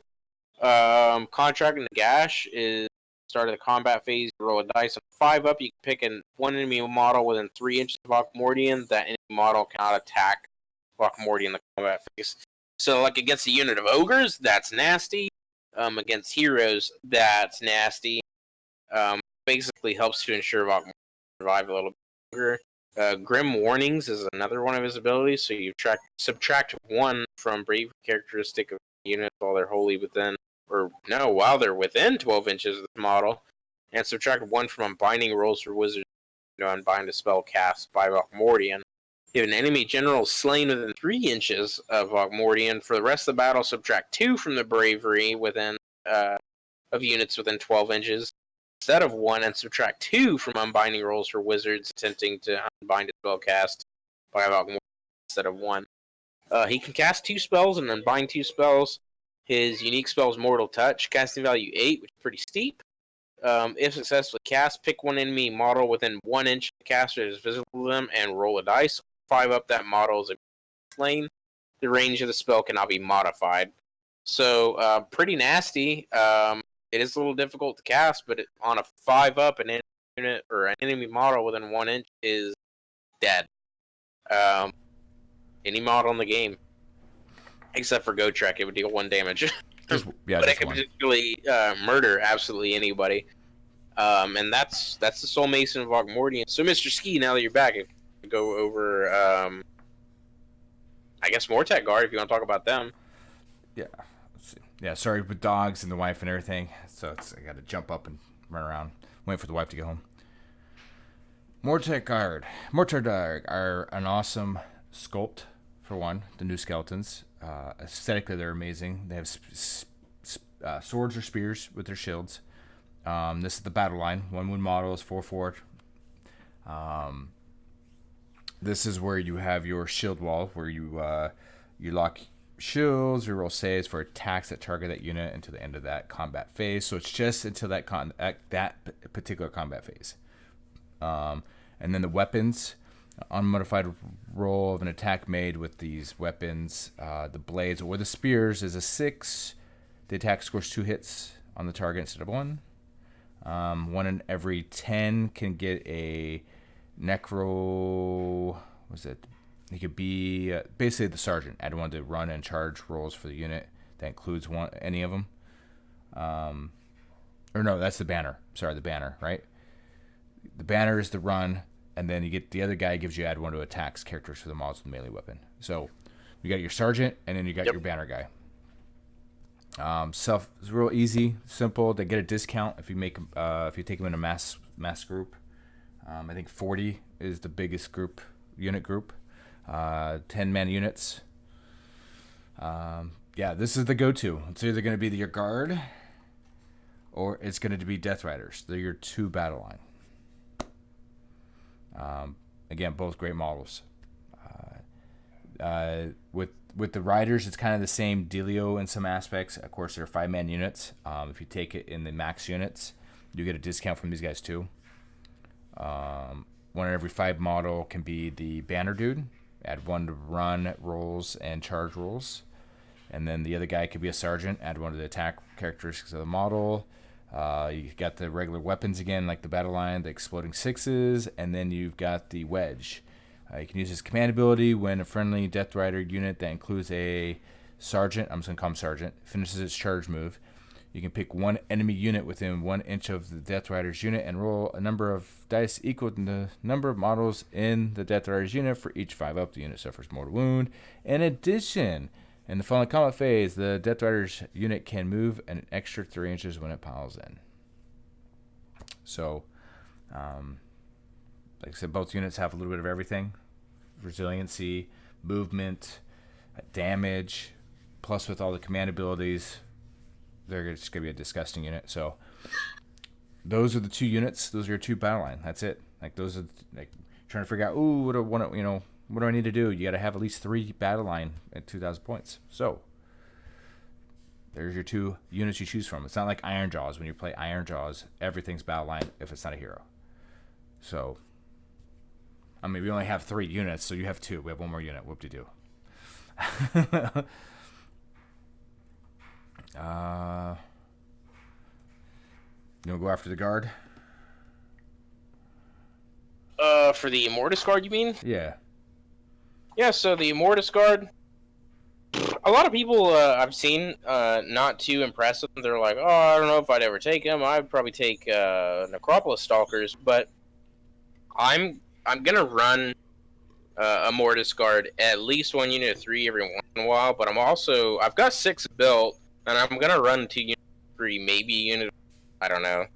Contracting the Gash is start of the combat phase. You roll a dice on 5 up. You can pick one enemy model within 3 inches of Vokmordian. That enemy model cannot attack Vokmordian in the combat phase. So, like against a unit of ogres, that's nasty. Against heroes, that's nasty. Basically helps to ensure Vokmordian survive a little bit longer. Grim Warnings is another one of his abilities. So you subtract 1 from Brave characteristic of units while they're wholly within, while they're within 12 inches of the model, and subtract 1 from unbinding rolls for wizards to unbind a spell cast by Vokmordian. If an enemy general is slain within 3 inches of Vokmordian, for the rest of the battle, subtract 2 from the bravery within of units within 12 inches instead of 1, and subtract 2 from unbinding rolls for wizards attempting to unbind a spell cast by Vokmordian instead of 1. He can cast 2 spells and unbind 2 spells. His unique spell is Mortal Touch, casting value 8, which is pretty steep. If successfully cast, pick 1 enemy model within 1 inch of the caster that is visible to them and roll a dice. 5 up that model is a slain. The range of the spell cannot be modified. So, pretty nasty. It is a little difficult to cast, but on a 5 up, an unit or an enemy model within 1 inch is dead. Any model in the game, except for Gotrek, it would deal 1 damage. But it can particularly murder absolutely anybody. And that's the Soul Mason of Vokmordian. So, Mr. Ski, now that you're back, if you go over, I guess Mortek Guard, if you want to talk about them. Yeah. Let's see. Yeah, sorry with dogs and the wife and everything. So I got to jump up and run around, wait for the wife to get home. Mortek Guard are an awesome sculpt. For one, the new skeletons. Aesthetically, they're amazing. They have swords or spears with their shields. This is the battle line. 1 wound model is 4/4. This is where you have your shield wall, where you lock shields, you roll saves for attacks that target that unit until the end of that combat phase. So it's just until that particular combat phase. And then the weapons, unmodified roll of an attack made with these weapons, the blades or the spears is a 6. The attack scores 2 hits on the target instead of 1. 1 in every 10 can get a necro. Was it? He could be basically the sergeant. Add 1 to run and charge rolls for the unit. That includes any of them. Or no, that's the banner. Sorry, the banner, right? The banner is the run, and then you get the other guy gives you add 1 to attacks characters for the models with melee weapon. So you got your sergeant, and then you got your banner guy. It's real easy, simple. They get a discount if you take them in a mass group. I think 40 is the biggest unit group. 10-man units. This is the go-to. It's either going to be your guard, or it's going to be Death Riders. They're your 2 battle line. Again, both great models. With the riders, it's kind of the same dealio in some aspects. Of course, they're 5-man units. If you take it in the max units, you get a discount from these guys too. 1 in every 5 model can be the banner dude. Add 1 to run rolls and charge rolls. And then the other guy could be a sergeant. Add 1 to the attack characteristics of the model. You got the regular weapons again, like the battle line, the exploding 6s, and then you've got the wedge. You can use his command ability when a friendly Death Rider unit that includes a sergeant, I'm just going to call him sergeant, finishes its charge move. You can pick 1 enemy unit within 1 inch of the Death Rider's unit and roll a number of dice equal to the number of models in the Death Rider's unit. For each 5 up, the unit suffers mortal wound. In addition, in the following combat phase, the Death Rider's unit can move an extra 3 inches when it piles in. So, like I said, both units have a little bit of everything. Resiliency, movement, damage, plus with all the command abilities, they're just going to be a disgusting unit. So those are the 2 units. Those are your 2 battle line. That's it. Like those are like trying to figure out, what do I need to do? You got to have at least 3 battle line at 2,000 points. So there's your 2 units you choose from. It's not like Iron Jaws. When you play Iron Jaws, everything's battle line if it's not a hero. So, I mean, we only have 3 units, so you have 2. We have 1 more unit. Whoop-de-doo. You want to go after the guard? For the Immortus Guard, you mean? Yeah. Yeah, so the Immortus Guard, a lot of people I've seen not too impressive. They're like, I don't know if I'd ever take him. I'd probably take Necropolis Stalkers, but I'm gonna run a Mortis Guard at least 1 unit of 3 every once in a while. But I've got 6 built, and I'm gonna run 2 units of 3, maybe a unit. I don't know.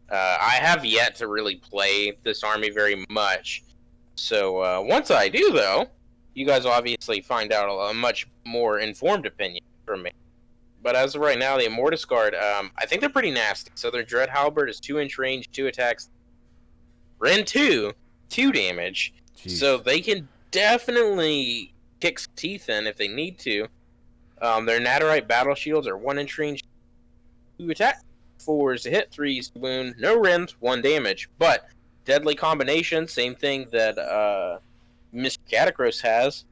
I have yet to really play this army very much. So once I do, though, you guys will obviously find out a much more informed opinion from me. But as of right now, the Immortus Guard, I think they're pretty nasty. So their Dread Halberd is 2-inch range, 2 attacks. Ren 2 damage. Jeez. So they can definitely kick some teeth in if they need to. Their Naderite Battle Shields are 1-inch range, 2 attack, 4s to hit, 3s to wound, no Rens, 1 damage. But Deadly Combination, same thing that Mr. Catacross has.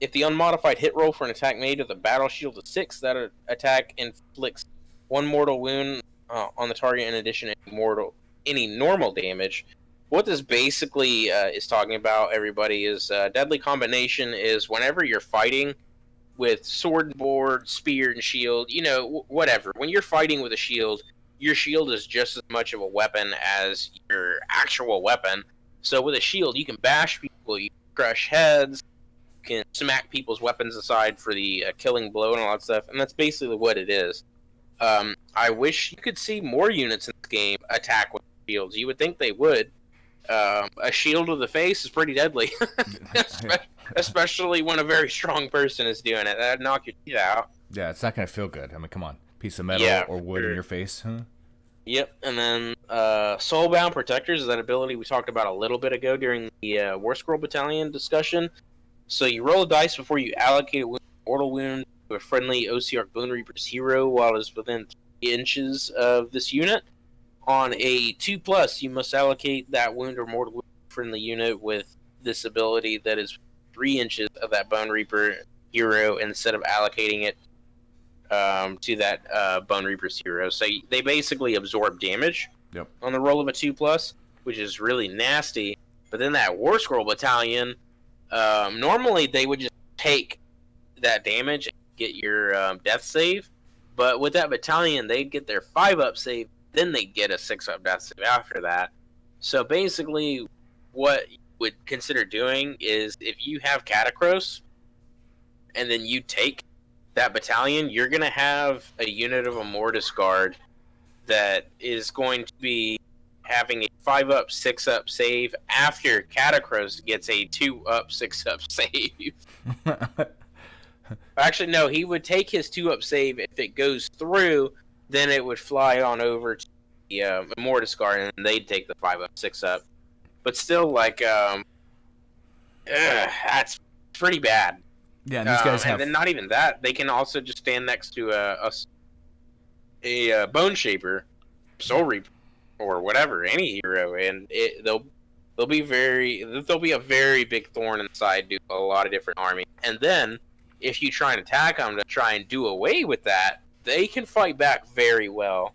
If the unmodified hit roll for an attack made with a Battle Shield is 6, that attack inflicts 1 mortal wound on the target in addition to any normal damage. What this basically is talking about, everybody, is Deadly Combination is whenever you're fighting with sword and board, spear and shield, whatever. When you're fighting with a shield, your shield is just as much of a weapon as your actual weapon. So with a shield, you can bash people, you can crush heads, you can smack people's weapons aside for the killing blow and all that stuff, and that's basically what it is. I wish you could see more units in this game attack with shields. You would think they would. A shield to the face is pretty deadly. Especially when a very strong person is doing it. That'd knock your teeth out. Yeah, it's not going to feel good. I mean, come on. Piece of metal or wood in your face, huh? Yep, and then Soulbound Protectors is that ability we talked about a little bit ago during the War Scroll Battalion discussion. So you roll a dice before you allocate a mortal wound to a friendly OCR Bone Reaper's hero while it is within 3 inches of this unit. On a 2+, you must allocate that wound or mortal wound to a friendly unit with this ability that is 3 inches of that Bone Reaper hero instead of allocating it to that Bone Reaper's hero. So they basically absorb damage on the roll of a 2+, which is really nasty. But then that War Scroll Battalion, normally they would just take that damage and get your death save. But with that battalion, they'd get their 5+ save, then they get a 6+ death save after that. So basically, what you would consider doing is if you have Catacross, and then you take that battalion, you're going to have a unit of a Mortis Guard that is going to be having a 5+, 6+ save after Catacross gets a 2+, 6+ save. Actually, no, he would take his 2+ save. If it goes through, then it would fly on over to the Mortis Guard, and they'd take the 5+, 6+. But still, like, that's pretty bad. Yeah, and these guys have... And then not even that, they can also just stand next to a Bone Shaper, Soul Reaper, or whatever, any hero, and they'll be a very big thorn inside to a lot of different armies. And then, if you try and attack them to try and do away with that, they can fight back very well.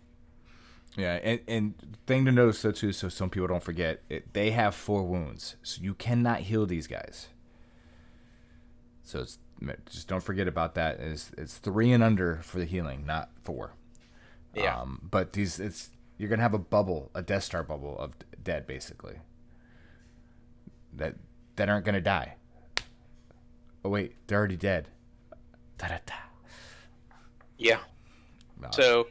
Yeah, and thing to notice though too, so some people don't forget, they have 4 wounds, so you cannot heal these guys. So just don't forget about that. It's 3 and under for the healing, not 4. Yeah. But you're gonna have a bubble, a Death Star bubble of dead basically. That aren't gonna die. Oh wait, they're already dead. Da-da-da. Yeah. No. So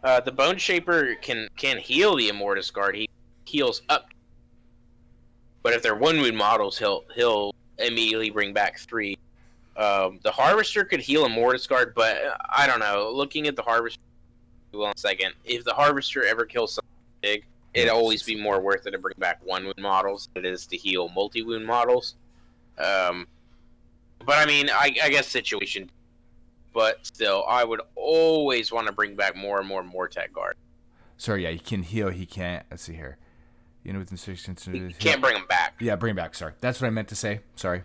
the Bone Shaper can heal the Immortus Guard. He heals up. But if they're 1 wound models, he'll immediately bring back 3. The Harvester could heal a Mortis Guard, but I don't know. Looking at the Harvester, well, in a second, if the Harvester ever kills something big, it'd always be more worth it to bring back 1 wound models than it is to heal multi-wound models. But I mean, I guess situation. But still, I would always want to bring back more and more Mortec Guard. Sorry, yeah, he can heal. He can't. Let's see here. You know, within 6 inches. Can't bring him back. Yeah, bring him back. Sorry, that's what I meant to say. Sorry.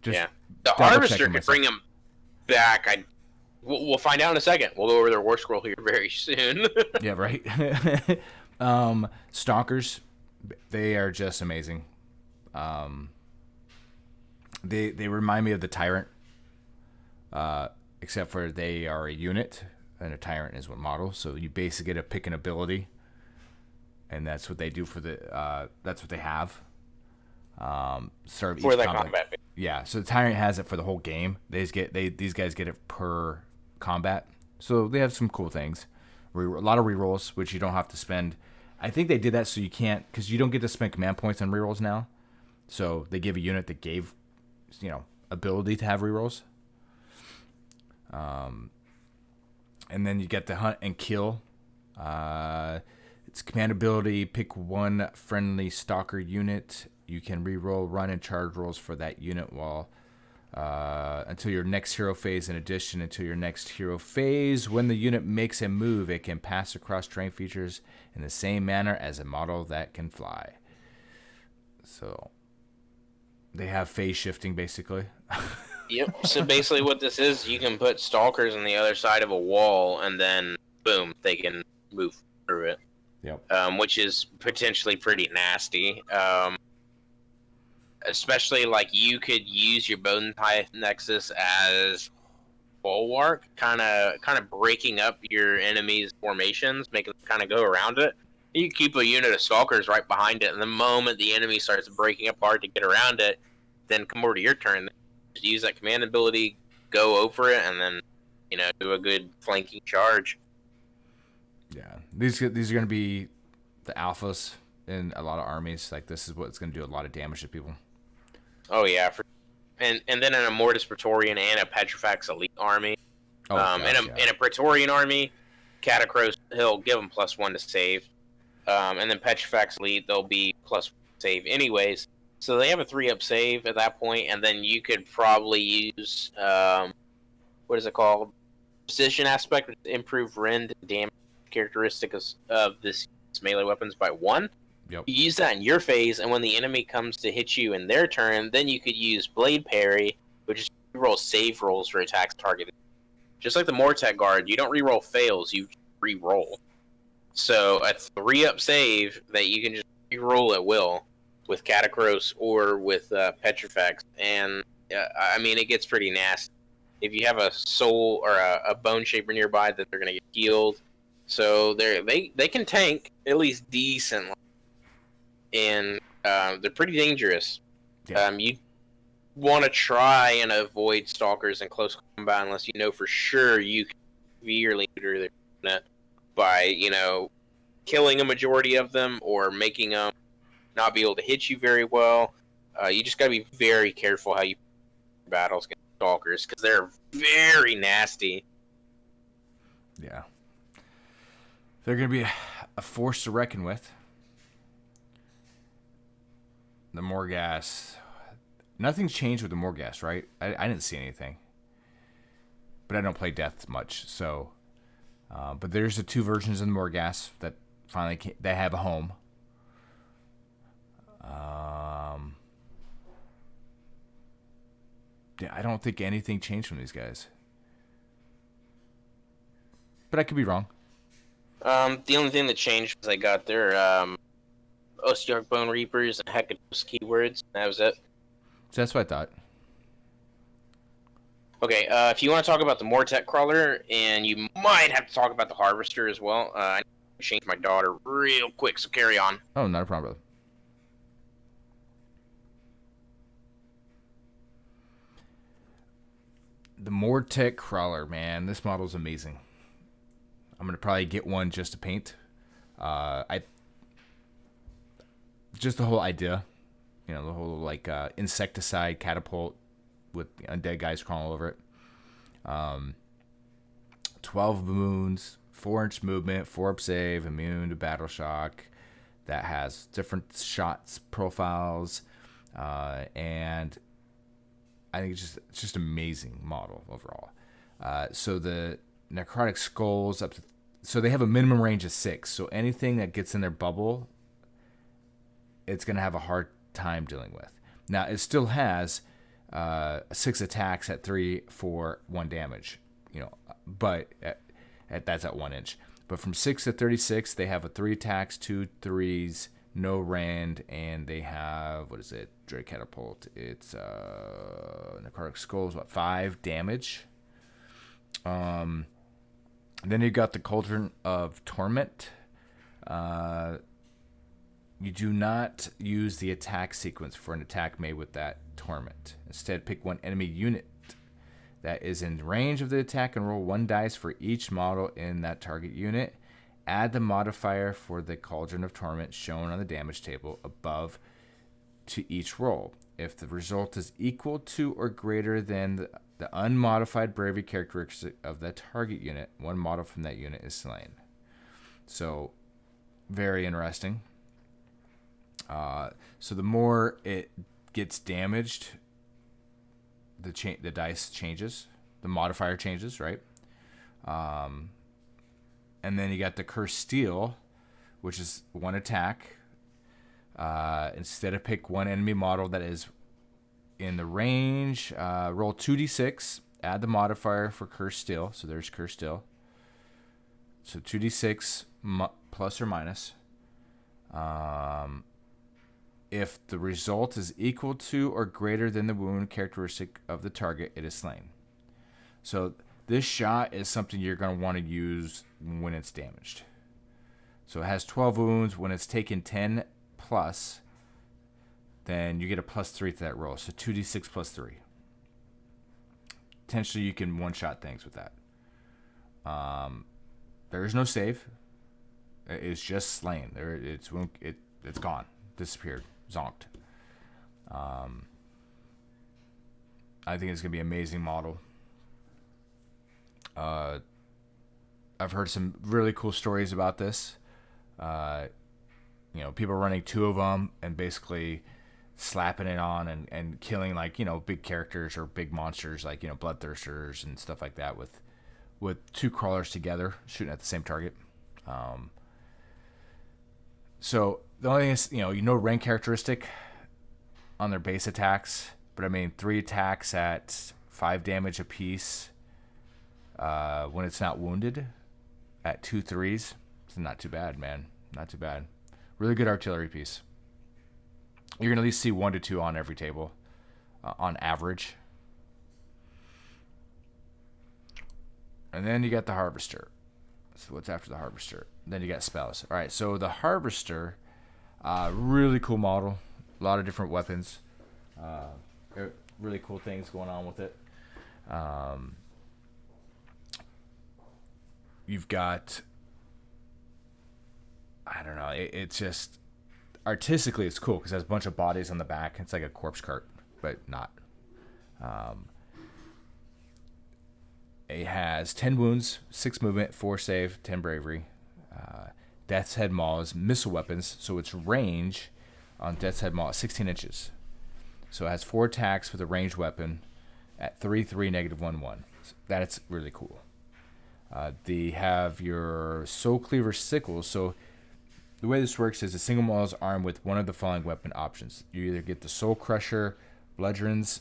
Yeah, the Harvester could bring him back. We'll find out in a second. We'll go over their War Scroll here very soon. Yeah, right. Stalkers, they are just amazing. They remind me of the Tyrant, except for they are a unit, and a Tyrant is one model. So you basically get to pick an ability, and that's what they do for the. That's what they have. Serve for each that combat. Yeah, so the Tyrant has it for the whole game. These guys get it per combat. So they have some cool things. A lot of rerolls, which you don't have to spend. I think they did that so you can't, because you don't get to spend command points on rerolls now. So they give a unit that gave, ability to have rerolls. And then you get to hunt and kill. It's command ability. Pick 1 friendly stalker unit. You can reroll, run, and charge rolls for that unit while until your next hero phase. In addition, until your next hero phase, when the unit makes a move, it can pass across terrain features in the same manner as a model that can fly. So they have phase shifting, basically. Yep. So basically what this is, you can put stalkers on the other side of a wall, and then, boom, they can move through it. Yep. Which is potentially pretty nasty. Especially, like, you could use your Bone Type Nexus as bulwark, kind of breaking up your enemy's formations, making them kind of go around it. You keep a unit of stalkers right behind it, and the moment the enemy starts breaking apart to get around it, then come over to your turn. Just use that command ability, go over it, and then, do a good flanking charge. Yeah, these are going to be the alphas in a lot of armies. Like, this is what's going to do a lot of damage to people. Oh yeah, and then in a Mortis Praetorian and a Petrifax Elite army. In a Praetorian army, Catacross, he'll give them +1 to save. And then Petrifax Elite, they'll be plus save anyways. So they have a 3-up save at that point, and then you could probably use what is it called? Precision aspect, which improve rend and damage characteristics of this melee weapons by 1. Yep. You use that in your phase, and when the enemy comes to hit you in their turn, then you could use Blade Parry, which is reroll save rolls for attacks targeted. Just like the Mortek Guard, you don't reroll fails, you reroll. So a 3-up save that you can just reroll at will with Catacross or with Petrifax, and I mean, it gets pretty nasty. If you have a soul or a bone shaper nearby, that they're going to get healed. So they can tank at least decently, and they're pretty dangerous. Yeah. You want to try and avoid stalkers in close combat unless you know for sure you can severely neuter their unit by killing a majority of them or making them not be able to hit you very well. You just got to be very careful how you battles against stalkers because they're very nasty. Yeah. They're going to be a force to reckon with. The Morghast. Nothing's changed with the Morghast, right? I didn't see anything. But I don't play Death much, so... but there's the 2 versions of the Morghast that finally they have a home. Yeah, I don't think anything changed from these guys. But I could be wrong. The only thing that changed was I got their Ostearch Bone Reapers and Hecatos keywords. That was it. So that's what I thought. Okay, if you want to talk about the Mortek Crawler, and you might have to talk about the Harvester as well, I need to change my daughter real quick, so carry on. Oh, not a problem, brother. The Mortek Crawler, man, this model's amazing. I'm gonna probably get one just to paint. Just the whole idea, the whole like insecticide catapult with undead guys crawling over it. 12 wounds, 4-inch movement, 4-up save, immune to battle shock. That has different shots profiles, and I think it's just amazing model overall. So the necrotic skulls so they have a minimum range of 6. So anything that gets in their bubble, it's gonna have a hard time dealing with. Now it still has 6 attacks at 3 for 1 damage, but that's at 1 inch. But from 6 to 36, they have a 3 attacks, 2 threes, no rend, and they have, what is it? Dread Catapult. It's necrotic skulls, 5 damage. Then you got the Cauldron of Torment. You do not use the attack sequence for an attack made with that torment. Instead, pick one enemy unit that is in range of the attack and roll 1 dice for each model in that target unit. Add the modifier for the Cauldron of Torment shown on the damage table above to each roll. If the result is equal to or greater than the unmodified bravery characteristic of the target unit, 1 model from that unit is slain. So, very interesting. So the more it gets damaged, the dice changes, the modifier changes, right? And then you got the Cursed Steel, which is 1 attack. Instead of pick 1 enemy model that is in the range, roll 2d6, add the modifier for Cursed Steel. So there's Cursed Steel. So 2d6 plus or minus. If the result is equal to or greater than the wound characteristic of the target, it is slain. So this shot is something you're going to want to use when it's damaged. So it has 12 wounds. When it's taken 10 plus, then you get a +3 to that roll. So 2d6 plus 3. Potentially you can one-shot things with that. There is no save. It's just slain. It's gone. Disappeared. Zonked. I think it's going to be an amazing model. I've heard some really cool stories about this. people running 2 of them and basically slapping it on and killing big characters or big monsters like bloodthirsters and stuff like that with 2 crawlers together shooting at the same target. So the only thing is rank characteristic on their base attacks, but I mean 3 attacks at 5 damage apiece when it's not wounded at 2 3s. It's not too bad, man. Not too bad. Really good artillery piece. You're going to at least see 1 to 2 on every table, on average. And then you got the Harvester. So what's after the Harvester? Then you got spells. All right, so the Harvester, really cool model. A lot of different weapons. Really cool things going on with it. You've got, I don't know, it's just, artistically it's cool because it has a bunch of bodies on the back. It's like a corpse cart, but not. It has 10 wounds, 6 movement, 4 save, 10 bravery. Death's Head Maul is missile weapons, so its range on Death's Head Maul is 16 inches. So it has 4 attacks with a ranged weapon at 3/3 -1/1. That's really cool. They have your Soul Cleaver sickles. So the way this works is a single model is armed with one of the following weapon options. You either get the Soul Crusher, Bludgeons,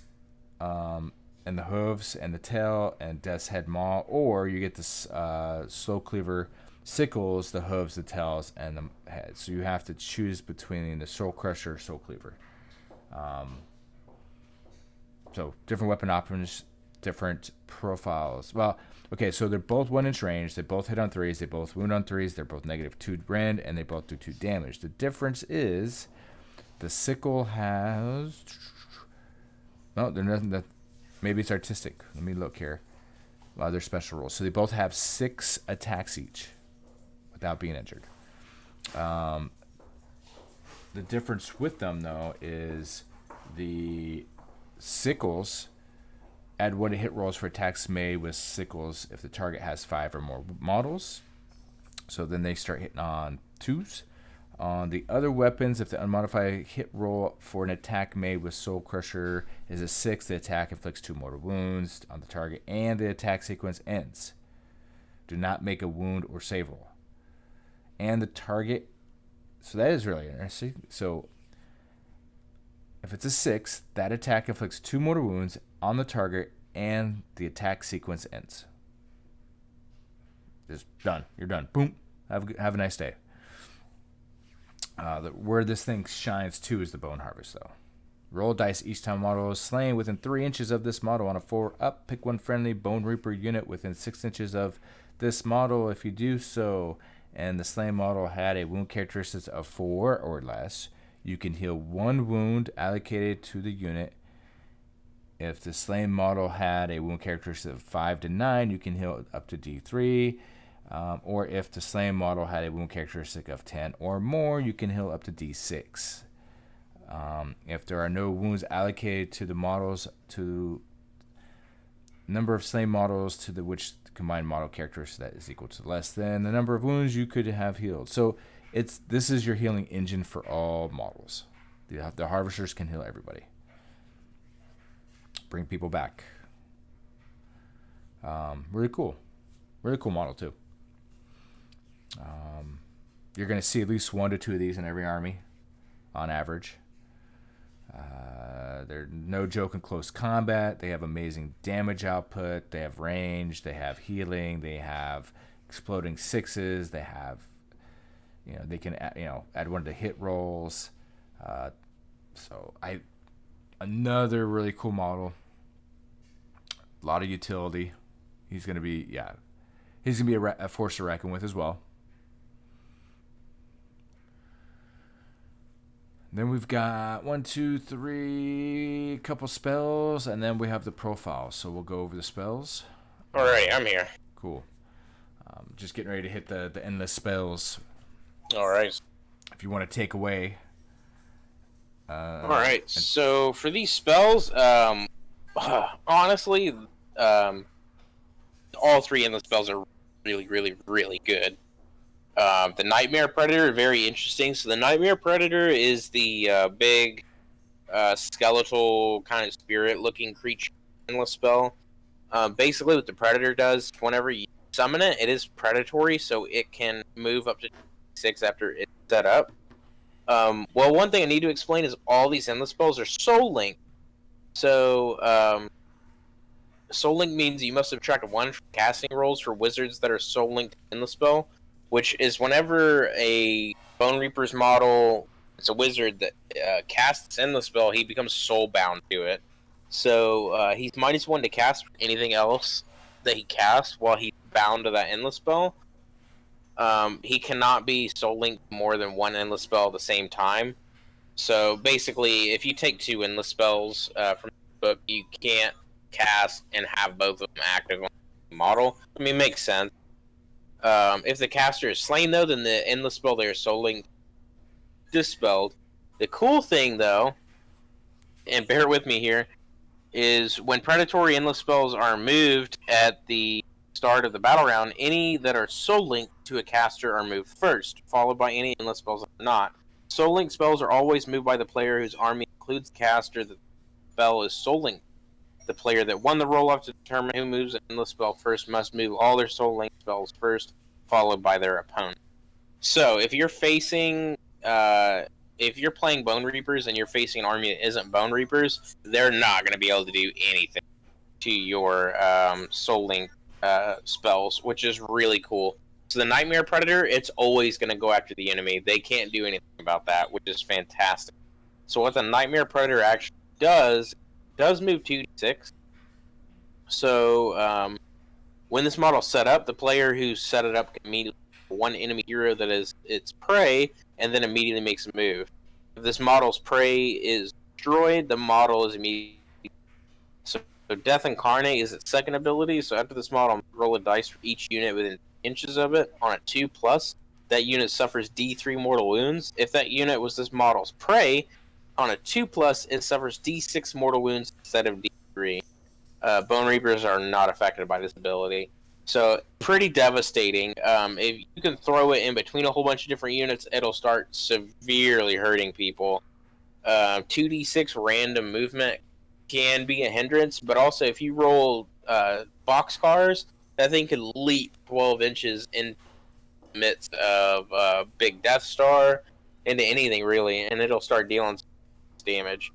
and the hooves and the tail and Death's Head Maul, or you get the Soul Cleaver sickles, the hooves, the tails, and the head. So you have to choose between the Soul Crusher or Soul Cleaver. So different weapon options, different profiles. Well, okay, so they're both 1-inch range. They both hit on 3s. They both wound on 3s. They're both -2 rend, and they both do 2 damage. The difference is the sickle has... No, they're nothing. Maybe it's artistic. Let me look here. A lot of their special rules. So they both have 6 attacks each without being injured. The difference with them, though, is the sickles add 1 to hit rolls for attacks made with sickles if the target has 5 or more models. So then they start hitting on 2s. On the other weapons, if the unmodified hit roll for an attack made with Soul Crusher is a 6, the attack inflicts 2 mortal wounds on the target, and the attack sequence ends. Do not make a wound or save roll. And the target... So that is really interesting. So if it's a 6, that attack inflicts 2 mortal wounds on the target, and the attack sequence ends. Just done. You're done. Boom. Have a nice day. Where this thing shines too is the Bone Harvest, though. Roll dice each time a model is slain within 3 inches of this model. On a 4-up, pick 1 friendly Bone Reaper unit within 6 inches of this model. If you do so, and the slain model had a wound characteristic of 4 or less, you can heal 1 wound allocated to the unit. If the slain model had a wound characteristic of 5 to 9, you can heal up to D3. Or if the slain model had a wound characteristic of 10 or more, you can heal up to D6. If there are no wounds allocated to the models, to number of slain models to the which the combined model characteristic that is equal to less than the number of wounds you could have healed. So this is your healing engine for all models. The Harvesters can heal everybody. Bring people back. Really cool. Really cool model too. You're going to see at least 1 to 2 of these in every army, on average. They're no joke in close combat. They have amazing damage output. They have range. They have healing. They have exploding 6s. They have, they can add 1 to hit rolls. Another really cool model. A lot of utility. He's going to be a force to reckon with as well. Then we've got 1, 2, 3, couple spells, and then we have the profile. So we'll go over the spells. All right, I'm here. Cool. Just getting ready to hit the endless spells. All right. If you want to take away. All right. So for these spells, honestly, all 3 endless spells are really, really, really good. The Nightmare Predator, very interesting. So the Nightmare Predator is the big skeletal kind of spirit-looking creature endless spell. Basically, what the Predator does, whenever you summon it, it is predatory, so it can move up to 6 after it's set up. Well, one thing I need to explain is all these endless spells are soul linked. So, soul link means you must subtract 1 from casting rolls for wizards that are soul linked in the spell, which is whenever a Bone Reaper's model, it's a wizard that casts in the spell, he becomes soul bound to it. So he's -1 to cast anything else that he casts while he's bound to that endless spell. He cannot be soul linked more than 1 endless spell at the same time. So basically, if you take 2 endless spells from the book, you can't cast and have both of them active on the model. I mean, it makes sense. If the caster is slain, though, then the endless spell they are soul linked dispelled. The cool thing, though, and bear with me here, is when predatory endless spells are moved at the start of the battle round, any that are soul linked to a caster are moved first, followed by any endless spells that are not. Soul linked spells are always moved by the player whose army includes the caster that the spell is soul linked. The player that won the roll-off to determine who moves an endless spell first must move all their soul linked spells first, followed by their opponent. So if you're facing if you're playing Bone Reapers and you're facing an army that isn't Bone Reapers, they're not going to be able to do anything to your Soul Link spells, which is really cool. So the Nightmare Predator, it's always going to go after the enemy. They can't do anything about that, which is fantastic. So what the Nightmare Predator actually does move 2d6. So when this model's set up, the player who set it up can immediately one enemy hero that is its prey, and then immediately makes a move. If this model's prey is destroyed, the model is immediately. So Death Incarnate is its second ability. So after this model, roll a dice for each unit within inches of it. On a 2+, that unit suffers D3 mortal wounds. If that unit was this model's prey, on a 2+, it suffers D6 mortal wounds instead of D3. Bone Reapers are not affected by this ability. So, pretty devastating. If you can throw it in between a whole bunch of different units, it'll start severely hurting people. 2d6 random movement can be a hindrance, but also if you roll boxcars, that thing can leap 12 inches in the midst of big Death Star into anything, really, and it'll start dealing damage.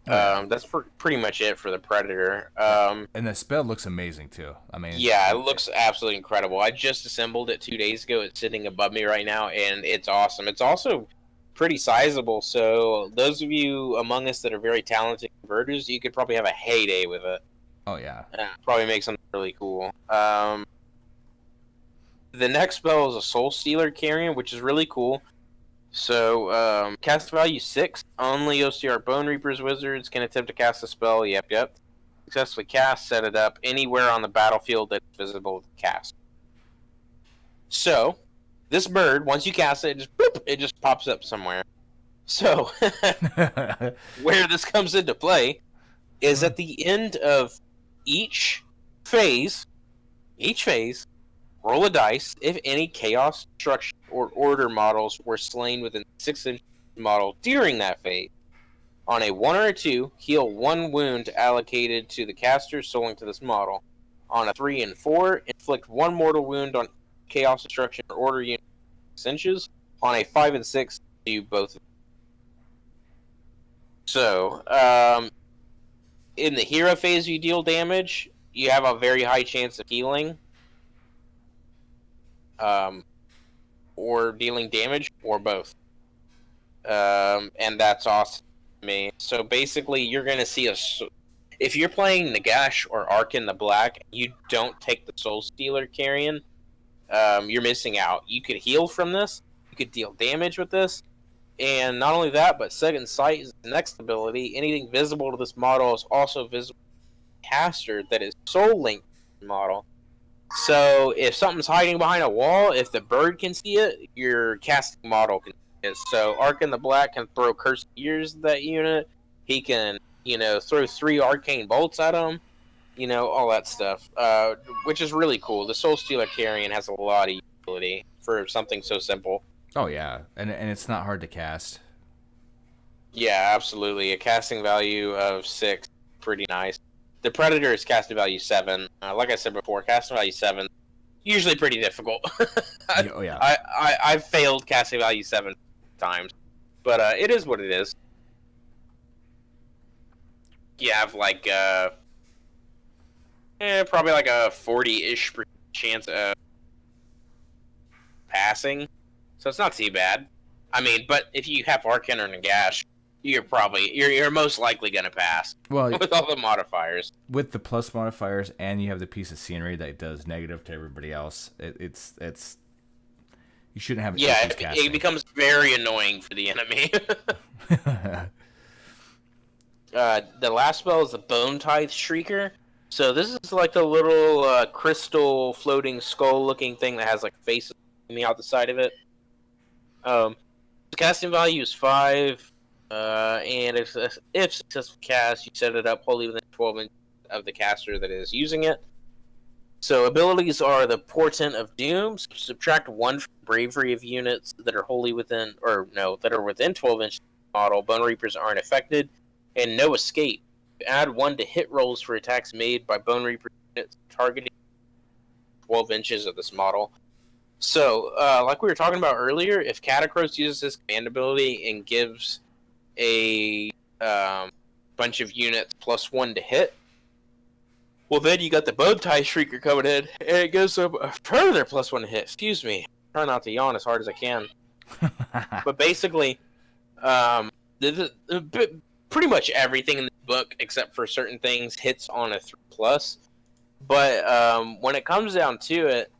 That's pretty much it for the Predator. And the spell looks amazing too. I mean, yeah, it looks absolutely incredible. I just assembled it 2 days ago. It's sitting above me right now, and it's awesome. It's also pretty sizable, so those of you among us that are very talented converters, you could probably have a heyday with it. Oh yeah, probably make something really cool. The next spell is a Soul Stealer Carrion, which is really cool. So, cast value 6. Only OCR Bone Reapers wizards can attempt to cast a spell. Yep. Successfully cast, set it up anywhere on the battlefield that's visible to cast. So, this bird, once you cast it, it just pops up somewhere. So, where this comes into play is at the end of each phase, roll a dice. If any chaos, destruction, or order models were slain within 6 inches of the model during that phase, on a 1 or a 2, heal 1 wound allocated to the caster soul to this model. On a 3 and 4, inflict 1 mortal wound on chaos, destruction, or order unit 6 inches. On a 5 and 6, do both. So, in the hero phase, you deal damage. You have a very high chance of healing. Or dealing damage, or both. And that's awesome to me. So basically, you're going to see if you're playing Nagash or Arkin the Black, you don't take the Soul Stealer Carrion, you're missing out. You could heal from this, you could deal damage with this, and not only that, but Second Sight is the next ability. Anything visible to this model is also visible to the caster that is Soul Linked to the model. So if something's hiding behind a wall, if the bird can see it, your casting model can see it. So Arkin the Black can throw Cursed Gears at that unit. He can, throw 3 arcane bolts at them. All that stuff, which is really cool. The Soul Stealer Carrion has a lot of ability for something so simple. Oh yeah, and it's not hard to cast. Yeah, absolutely. A casting value of 6, pretty nice. The Predator is casting value 7. Like I said before, casting value 7, usually pretty difficult. Oh yeah. I've failed casting value 7 times, but it is what it is. You have like probably like a 40-ish chance of passing, so it's not too bad. I mean, but if you have Arcane or Nagash, you're most likely gonna pass. Well, with all the modifiers. With the plus modifiers, and you have the piece of scenery that does negative to everybody else. It's you shouldn't have. It becomes very annoying for the enemy. The last spell is the Bone Tithe Shrieker. So this is like the little crystal floating skull looking thing that has like faces coming out the side of it. The casting value is 5, and if successful cast, you set it up wholly within 12 inches of the caster that is using it. So abilities are the Portent of Doom. Subtract 1 from bravery of units that are wholly within, that are within 12 inches of the model. Bone Reapers aren't affected, and no escape. Add 1 to hit rolls for attacks made by Bone Reaper units targeting 12 inches of this model. So, like we were talking about earlier, if Catacross uses this command ability and gives a bunch of units +1 to hit, well, then you got the Bone Tithe Shrieker coming in, and it goes up a further +1 to hit. Excuse me. Try not to yawn as hard as I can. But basically, pretty much everything in the book, except for certain things, hits on a 3+. But when it comes down to it,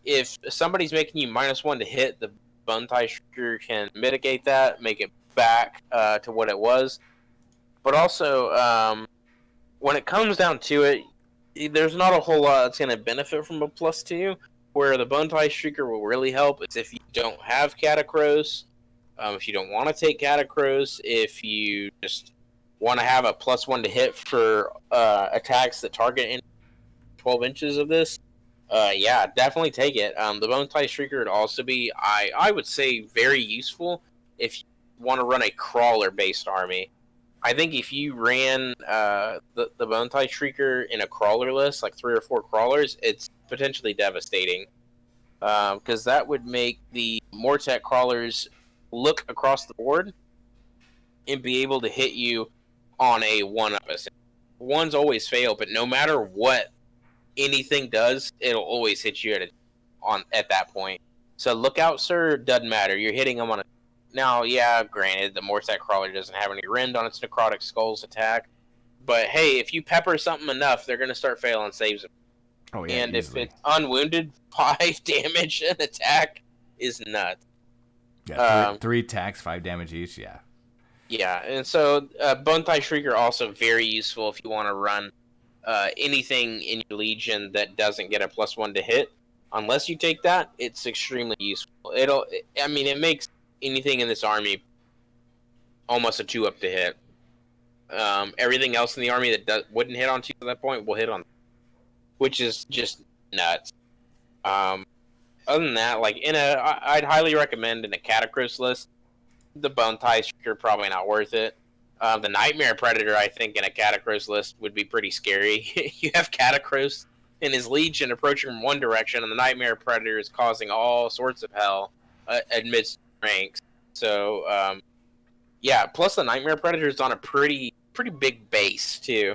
if somebody's making you -1 to hit, the Bone Tithe Shrieker can mitigate that, make it back to what it was. But also, when it comes down to it, there's not a whole lot that's going to benefit from a +2. Where the Bone Tithe Shrieker will really help is if you don't have Catacross, if you don't want to take Catacross, if you just want to have a +1 to hit for attacks that target in 12 inches of this, yeah, definitely take it. The Bone Tithe Shrieker would also be, I would say, very useful if you want to run a crawler-based army. I think if you ran the Bone Tithe Shrieker in a crawler list, like 3 or 4 crawlers, it's potentially devastating. Because that would make the Mortek crawlers look across the board and be able to hit you on a 1-up. Ones always fail, but no matter what anything does, it'll always hit you at that point. So Lookout Sir doesn't matter. You're hitting them on a... Now, yeah, granted, the Mortek crawler doesn't have any rend on its Necrotic Skulls attack, but hey, if you pepper something enough, they're going to start failing saves. Oh, yeah, and easily. If it's unwounded, 5 damage an attack is nuts. Yeah, 3 attacks, 5 damage each, yeah. Yeah, and so Bone Tithe Shrieker also very useful if you want to run anything in your Legion that doesn't get a +1 to hit. Unless you take that, it's extremely useful. It makes anything in this army almost a 2-up to hit. Everything else in the army that wouldn't hit on 2 at that point will hit on, which is just nuts. Other than that, like I'd highly recommend in a Catacross list, the Bone Tithe Shrieker probably not worth it. The Nightmare Predator, I think, in a Catacross list would be pretty scary. You have Catacross and his Legion approaching from one direction, and the Nightmare Predator is causing all sorts of hell amidst ranks. So, yeah. Plus, the Nightmare Predator is on a pretty big base too,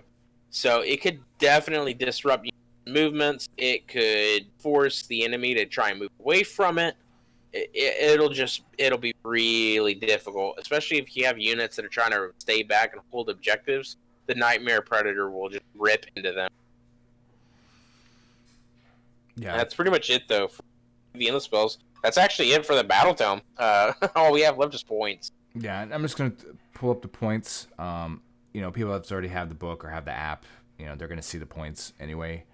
so it could definitely disrupt movements. It could force the enemy to try and move away from it. It'll be really difficult, especially if you have units that are trying to stay back and hold objectives. The Nightmare Predator will just rip into them. Yeah, and that's pretty much it though for the endless spells. That's actually it for the Battle Tome. All we have left is points. Yeah, and I'm just gonna pull up the points. People that already have the book or have the app, they're gonna see the points anyway.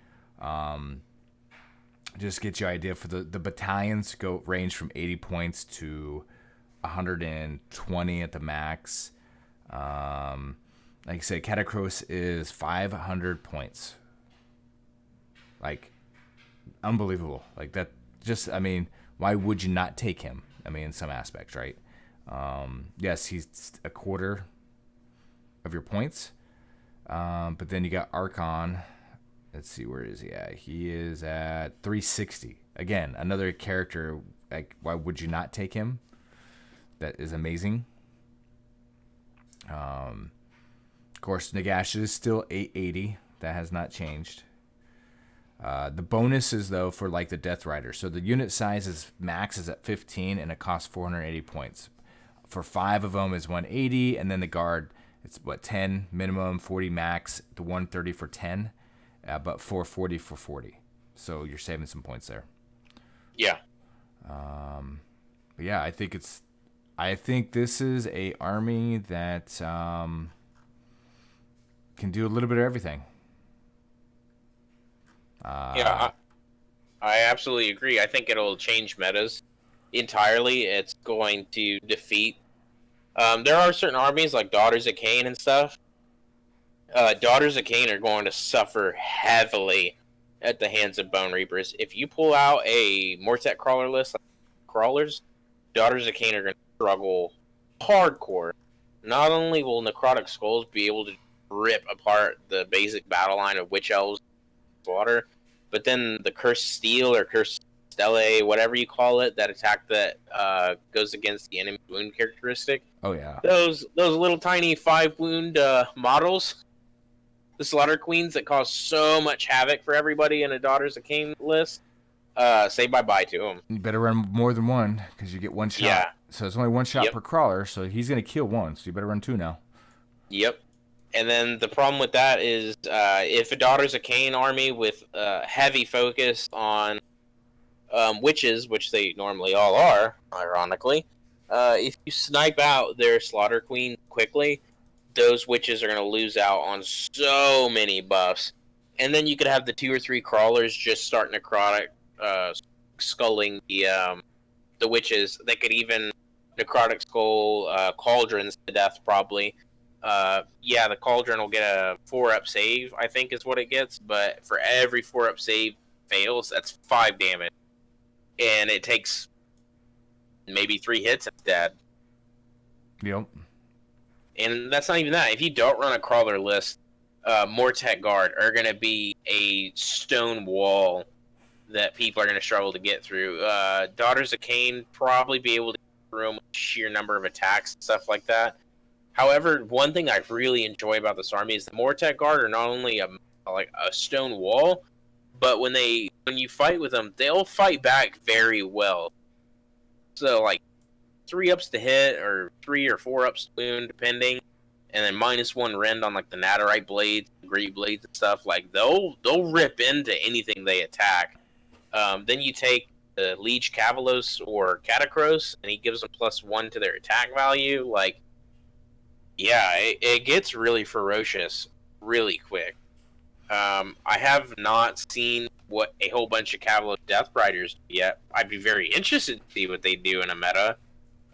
Just get you an idea for the battalions range from 80 points to 120 at the max. Like I said, Catacross is 500 points. Like, unbelievable. Like that, just, I mean, why would you not take him? I mean, in some aspects, right? Yes, he's a quarter of your points. But then you got Archon. Let's see, where is he at? He is at 360. Again, another character. Like, why would you not take him? That is amazing. Of course, Nagash is still 880. That has not changed. The bonuses, though, for like the Death Rider. So the unit size is max is at 15, and it costs 480 points. For 5 of them is 180, and then the guard, it's what, 10 minimum, 40 max, the 130 for 10, but 440 for 40. So you're saving some points there. Yeah. But yeah, I think this is a army that can do a little bit of everything. Yeah, I absolutely agree. I think it'll change metas entirely. It's going to defeat. There are certain armies like Daughters of Cain and stuff. Daughters of Cain are going to suffer heavily at the hands of Bone Reapers. If you pull out a Mortek crawler list, like crawlers, Daughters of Cain are going to struggle hardcore. Not only will Necrotic Skulls be able to rip apart the basic battle line of Witch Elves Slaughter, but then the Cursed Steel or Cursed Stellae, whatever you call it, that attack that goes against the enemy wound characteristic. Oh yeah, those little tiny 5 wound models, the Slaughter Queens that cause so much havoc for everybody in a Daughters of Cain list. Say bye-bye to them. You better run more than one because you get one shot. Yeah. So it's only one shot per crawler, so he's going to kill one, so you better run 2 now. Yep. And then the problem with that is if a Daughters of Cain army with heavy focus on witches, which they normally all are, ironically, if you snipe out their Slaughter Queen quickly, those witches are going to lose out on so many buffs. And then you could have the 2 or 3 crawlers just start necrotic sculling the witches. They could even necrotic skull cauldrons to death, probably. The cauldron will get a 4-up save, I think is what it gets, but for every 4-up save fails, that's 5 damage. And it takes maybe 3 hits and it's dead. Yep. And that's not even that. If you don't run a crawler list, Mortek Guard are going to be a stone wall that people are going to struggle to get through. Daughters of Cain probably be able to get through them with sheer number of attacks and stuff like that. However, one thing I really enjoy about this army is the Mortek Guard are not only a stone wall, but when you fight with them, they'll fight back very well. So, like, 3 ups to hit, or 3 or 4 ups to wound, depending, and then -1 rend on, like, the Naderite blades, Great blades and stuff. Like, they'll rip into anything they attack. Then you take the Liege Cavalos or Catacros, and he gives them +1 to their attack value. Like, yeah, it gets really ferocious really quick. I have not seen what a whole bunch of Cavalos Death Riders do yet. I'd be very interested to see what they do in a meta.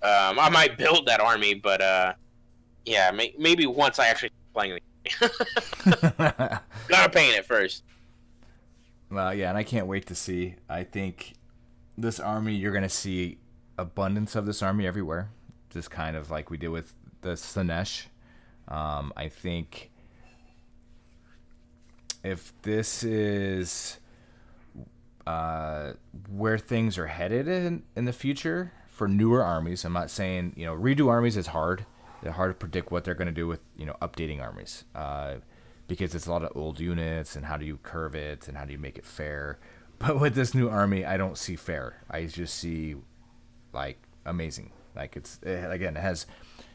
I might build that army, but maybe once I actually start playing the Gotta paint it first. Well, yeah, and I can't wait to see. I think this army, you're going to see abundance of this army everywhere, just kind of like we did with the Slanesh. I think if this is where things are headed in the future for newer armies, I'm not saying, redo armies is hard. They're hard to predict what they're going to do with, updating armies. Because it's a lot of old units, and how do you curve it, and how do you make it fair. But with this new army, I don't see fair. I just see, like, amazing. Like, it has,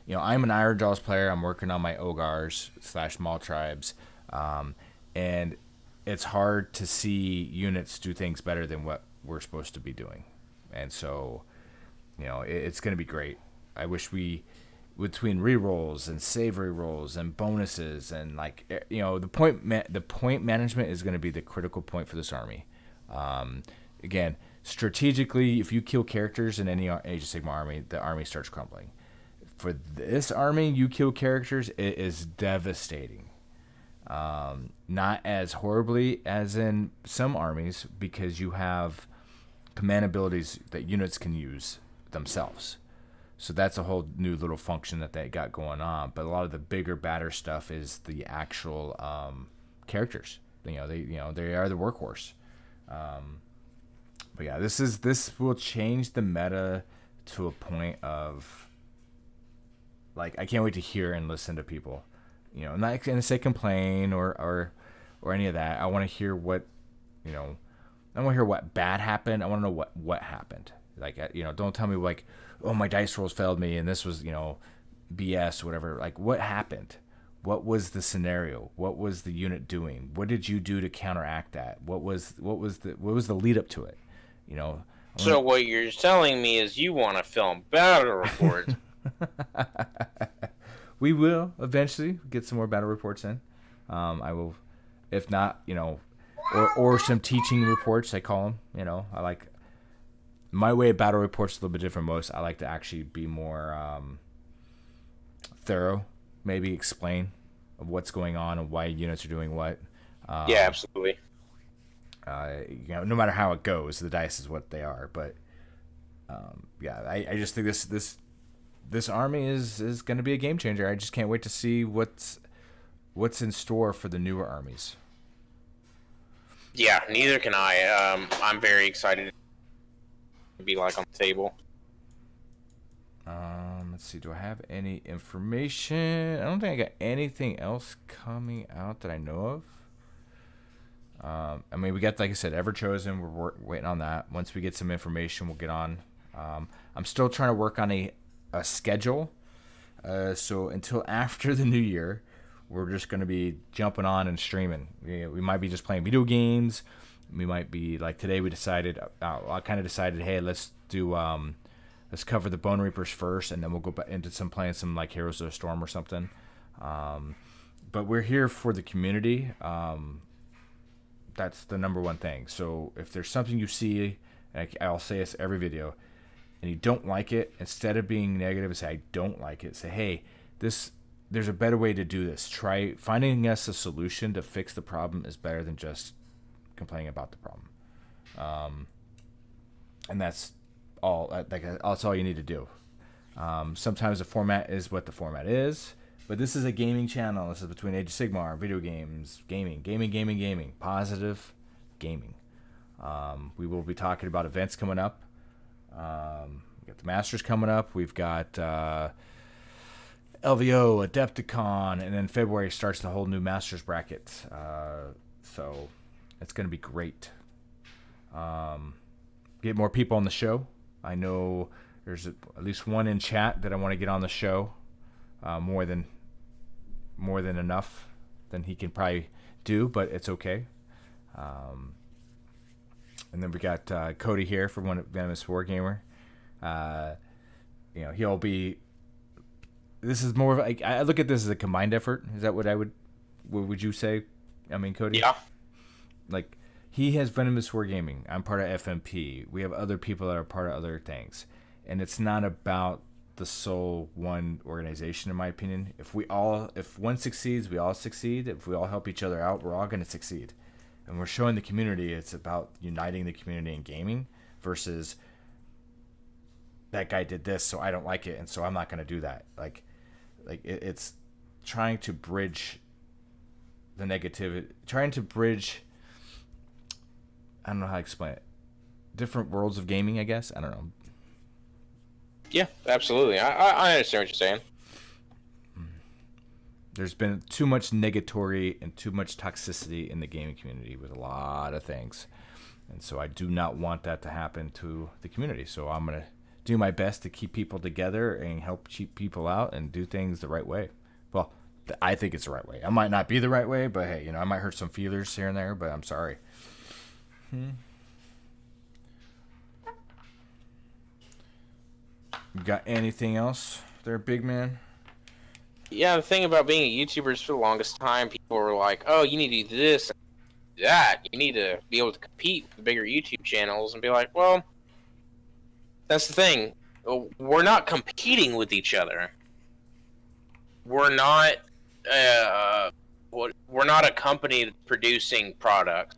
I'm an Iron Jaws player. I'm working on my Ogars / Maul tribes. And it's hard to see units do things better than what we're supposed to be doing. And so, it's going to be great. I wish between rerolls and save rerolls and bonuses and the point management is going to be the critical point for this army. Again, strategically, if you kill characters in any Age of Sigmar army, the army starts crumbling. For this army, you kill characters, it is devastating. Not as horribly as in some armies, because you have command abilities that units can use themselves. So that's a whole new little function that they got going on. But a lot of the bigger, badder stuff is the actual characters. They are the workhorse. But yeah, this will change the meta to a point of, like, I can't wait to hear and listen to people. I'm not gonna say complain or any of that. I want to hear what, I want to hear what bad happened. I want to know what happened. Like, don't tell me like, oh, my dice rolls failed me and this was, BS or whatever. Like, what happened? What was the scenario? What was the unit doing? What did you do to counteract that? What was the lead up to it? So what you're telling me is you want to film battle reports. We will eventually get some more battle reports in. I will, if not, or some teaching reports. I call them. I like my way of battle reports a little bit different. Most I like to actually be more thorough. Maybe explain of what's going on and why units are doing what. Yeah, absolutely. No matter how it goes, the dice is what they are. But yeah, I just think this army is going to be a game changer. I just can't wait to see what's in store for the newer armies. Yeah, neither can I. I'm very excited to be like on the table. Let's see. Do I have any information? I don't think I got anything else coming out that I know of. I mean, we got, like I said, Ever Chosen. We're waiting on that. Once we get some information, we'll get on. I'm still trying to work on a schedule. So until after the new year, we're just going to be jumping on and streaming. We might be just playing video games. We might be, like today we decided, I kind of decided, hey, let's do, let's cover the Bone Reapers first, and then we'll go back into playing some like Heroes of the Storm or something. But we're here for the community. That's the number one thing. So if there's something you see, and I'll say this every video, and you don't like it, instead of being negative and say, I don't like it, say, hey, there's a better way to do this. Try finding us a solution to fix the problem is better than just complaining about the problem. And that's all. That's all you need to do. Sometimes the format is what the format is, but this is a gaming channel. This is between Age of Sigmar, video games, gaming, positive gaming. We will be talking about events coming up. We got the Masters coming up. We've got LVO, Adepticon, and then February starts the whole new Masters bracket. So it's going to be great. Get more people on the show. I know there's at least one in chat that I want to get on the show. More than enough than he can probably do, but it's okay. And then we got Cody here from Venomous Wargamer. He'll be. This is more of like, I look at this as a combined effort. Is that what would you say? I mean, Cody. Yeah. Like, he has Venomous Wargaming. I'm part of FMP. We have other people that are part of other things, and it's not about the sole one organization, in my opinion. If one succeeds, we all succeed. If we all help each other out, we're all going to succeed. And we're showing the community it's about uniting the community in gaming versus that guy did this, so I don't like it, and so I'm not going to do that. It's trying to bridge the negativity, trying to bridge, I don't know how to explain it, different worlds of gaming, I guess. I don't know. Yeah, absolutely. I understand what you're saying. There's been too much negatory and too much toxicity in the gaming community with a lot of things. And so I do not want that to happen to the community. So I'm going to do my best to keep people together and help cheat people out and do things the right way. Well, I think it's the right way. I might not be the right way, but hey, I might hurt some feelers here and there, but I'm sorry. You got anything else there, big man? Yeah, the thing about being a YouTuber is for the longest time, people were like, oh, you need to do this and that. You need to be able to compete with the bigger YouTube channels, and be like, well, that's the thing. We're not competing with each other. We're not we're not a company that's producing products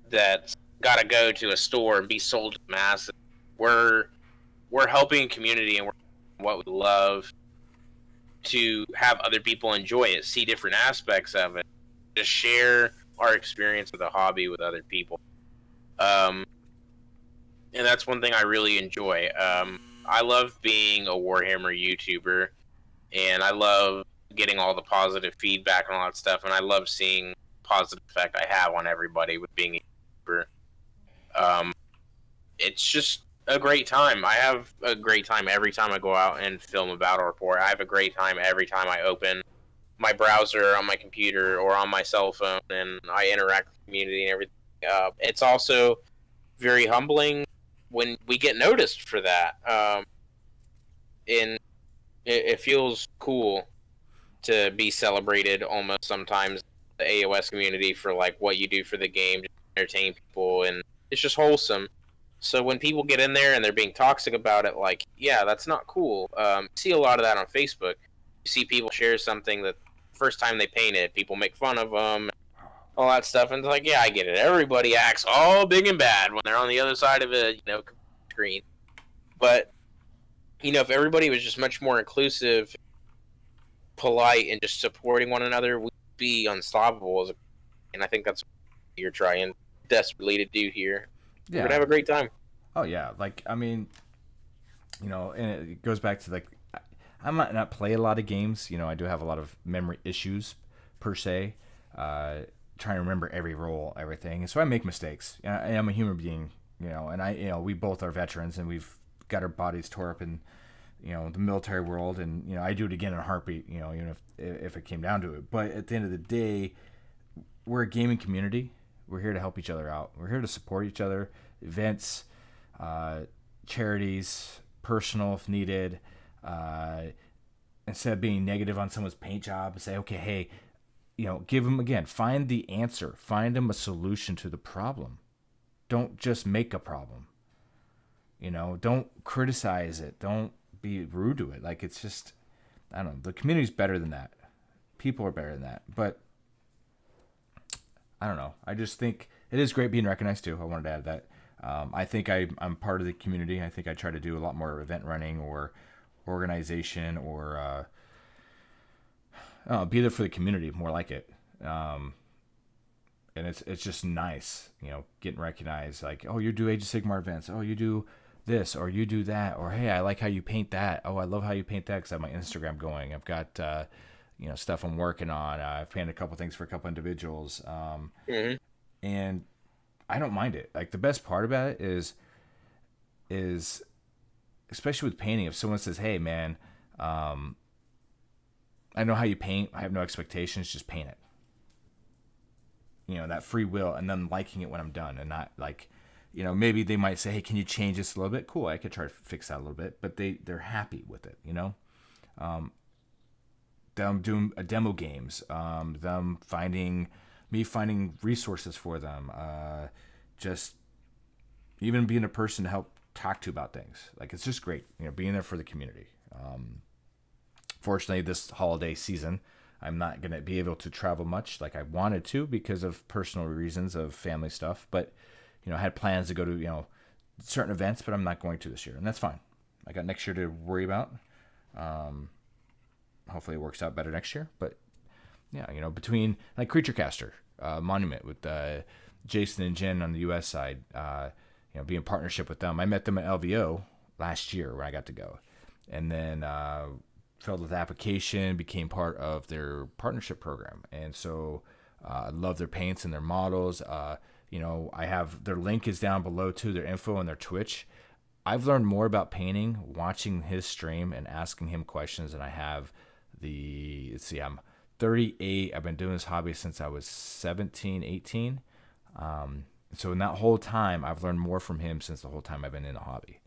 that's got to go to a store and be sold to the masses. We're helping community, and we're what we love to have other people enjoy it, see different aspects of it, just share our experience of the hobby with other people. And that's one thing I really enjoy. I love being a Warhammer YouTuber, and I love getting all the positive feedback and all that stuff, and I love seeing positive effect I have on everybody with being a YouTuber. It's just a great time. I have a great time every time I go out and film a battle report. I have a great time every time I open my browser on my computer or on my cell phone and I interact with the community and everything. It's also very humbling when we get noticed for that. And it feels cool to be celebrated almost sometimes the AOS community for like what you do for the game to entertain people, and it's just wholesome. So when people get in there and they're being toxic about it, like, yeah, that's not cool. You see a lot of that on Facebook. You see people share something that first time they paint it, people make fun of them, all that stuff, and it's like, yeah, I get it. Everybody acts all big and bad when they're on the other side of a screen. But if everybody was just much more inclusive, polite, and just supporting one another, we'd be unstoppable. And I think that's what you're trying desperately to do here. We're gonna Yeah. have a great time. Oh yeah. Like I mean, and it goes back to like I might not play a lot of games. I do have a lot of memory issues per se. Trying to remember every role, everything, and so I make mistakes. I am a human being, and we both are veterans, and we've got our bodies tore up in the military world, and I do it again in a heartbeat, even if it came down to it. But at the end of the day, we're a gaming community. We're here to help each other out. We're here to support each other, events, charities, personal if needed. Instead of being negative on someone's paint job, say, okay, hey, give them again, find the answer, find them a solution to the problem. Don't just make a problem. Don't criticize it. Don't be rude to it. Like, it's just, I don't know. The community's better than that. People are better than that. But I don't know. I just think it is great being recognized too. I wanted to add that. I think I'm part of the community. I think I try to do a lot more event running or organization or be there for the community, more like it. And it's just nice, getting recognized. Like, oh, you do Age of Sigmar events. Oh, you do this or you do that. Or, hey, I like how you paint that. Oh, I love how you paint that because I have my Instagram going. I've got, stuff I'm working on. I've painted a couple things for a couple individuals. And I don't mind it. Like, the best part about it is especially with painting, if someone says, hey, man, I know how you paint. I have no expectations. Just paint it. That free will, and then liking it when I'm done, and not like, maybe they might say, hey, can you change this a little bit? Cool, I could try to fix that a little bit, but they're happy with it. Them doing demo games, them finding resources for them, just even being a person to help talk to about things. Like, it's just great, being there for the community. Fortunately, this holiday season, I'm not going to be able to travel much like I wanted to because of personal reasons of family stuff. But, I had plans to go to, certain events, but I'm not going to this year. And that's fine. I got next year to worry about. Hopefully it works out better next year. But, yeah, between like Creature Caster, Monument with Jason and Jen on the U.S. side, being in partnership with them. I met them at LVO last year when I got to go. And then filled with application, became part of their partnership program. And so I love their paints and their models. I have their link is down below too, their info and their Twitch. I've learned more about painting watching his stream and asking him questions than I have I'm 38. I've been doing this hobby since I was 17, 18. So in that whole time, I've learned more from him since the whole time I've been in the hobby.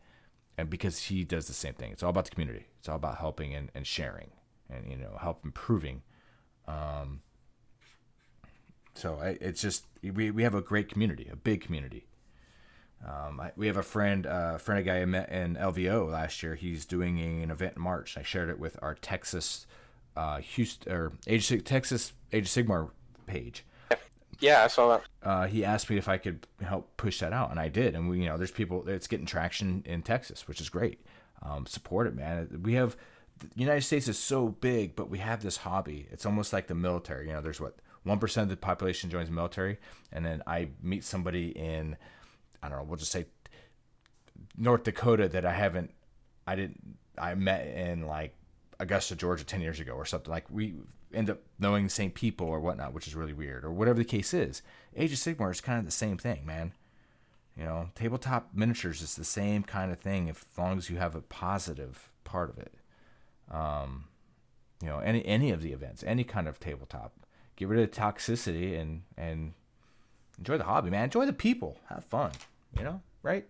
And because he does the same thing. It's all about the community. It's all about helping and sharing and, help improving. So it's just, we have a great community, a big community. We have a friend, a guy I met in LVO last year. He's doing an event in March. I shared it with our Texas, Texas Age of Sigmar page. Yeah, I saw that. He asked me if I could help push that out, and I did. And there's people. It's getting traction in Texas, which is great. Support it, man. The United States is so big, but we have this hobby. It's almost like the military. There's 1% of the population joins the military, and then I meet somebody in, I don't know, we'll just say North Dakota that I met in like Augusta, Georgia 10 years ago or something. Like we end up knowing the same people or whatnot, which is really weird, or whatever the case is. Age of Sigmar is kind of the same thing, man. Tabletop miniatures is the same kind of thing as long as you have a positive part of it. Any of the events, any kind of tabletop, get rid of the toxicity and enjoy the hobby, man. Enjoy the people, have fun, right?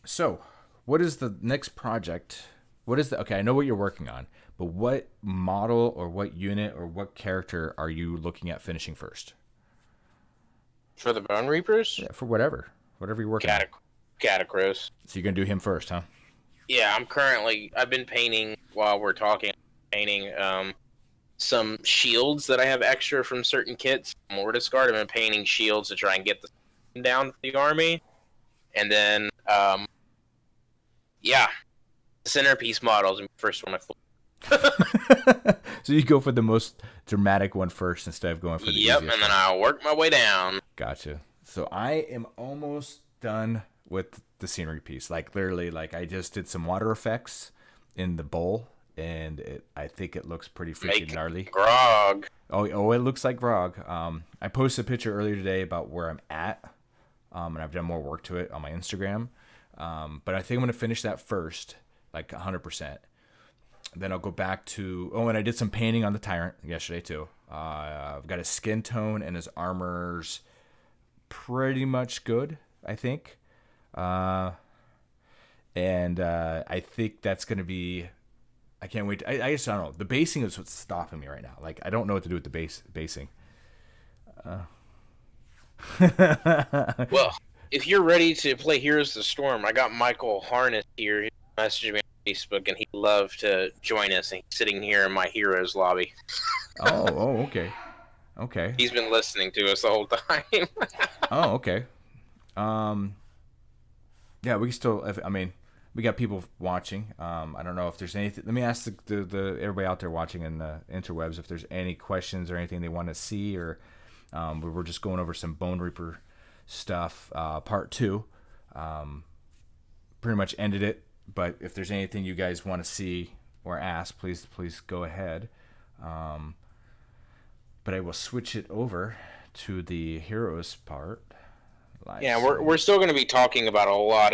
So, what is the next project? Okay, I know what you're working on, but what model or what unit or what character are you looking at finishing first? For the Bone Reapers? Yeah, for whatever you're working on. Catacross. So you're gonna do him first, huh? Yeah, I've been painting while we're talking, some shields that I have extra from certain kits. More discard. I've been painting shields to try and get the down for the army. And then, the centerpiece models and first one I flew. So you go for the most dramatic one first instead of going for the easiest and then I'll work my way down. Gotcha. So I am almost done with the scenery piece. Like literally, like I just did some water effects in the bowl, and I think it looks pretty freaking gnarly. Grog. Oh, it looks like grog. I posted a picture earlier today about where I'm at, and I've done more work to it on my Instagram. But I think I'm gonna finish that first, like 100%. Then I'll go back to... Oh, and I did some painting on the Tyrant yesterday, too. I've got his skin tone and his armor's pretty much good, I think. And I think that's going to be... I can't wait. I just don't know. The basing is what's stopping me right now. Like, I don't know what to do with the basing. Well, if you're ready to play Heroes of the Storm, I got Michael Harness here. He messaged me Facebook, and he'd love to join us. And he's sitting here in my Heroes lobby. Oh, okay. He's been listening to us the whole time. Oh, okay. Yeah, we can still. I mean, we got people watching. I don't know if there's anything. Let me ask the everybody out there watching in the interwebs if there's any questions or anything they want to see, or we were just going over some Bone Reaper stuff. Part 2. Pretty much ended it. But if there's anything you guys want to see or ask, please go ahead. But I will switch it over to the heroes part. Yeah, we're still going to be talking about a lot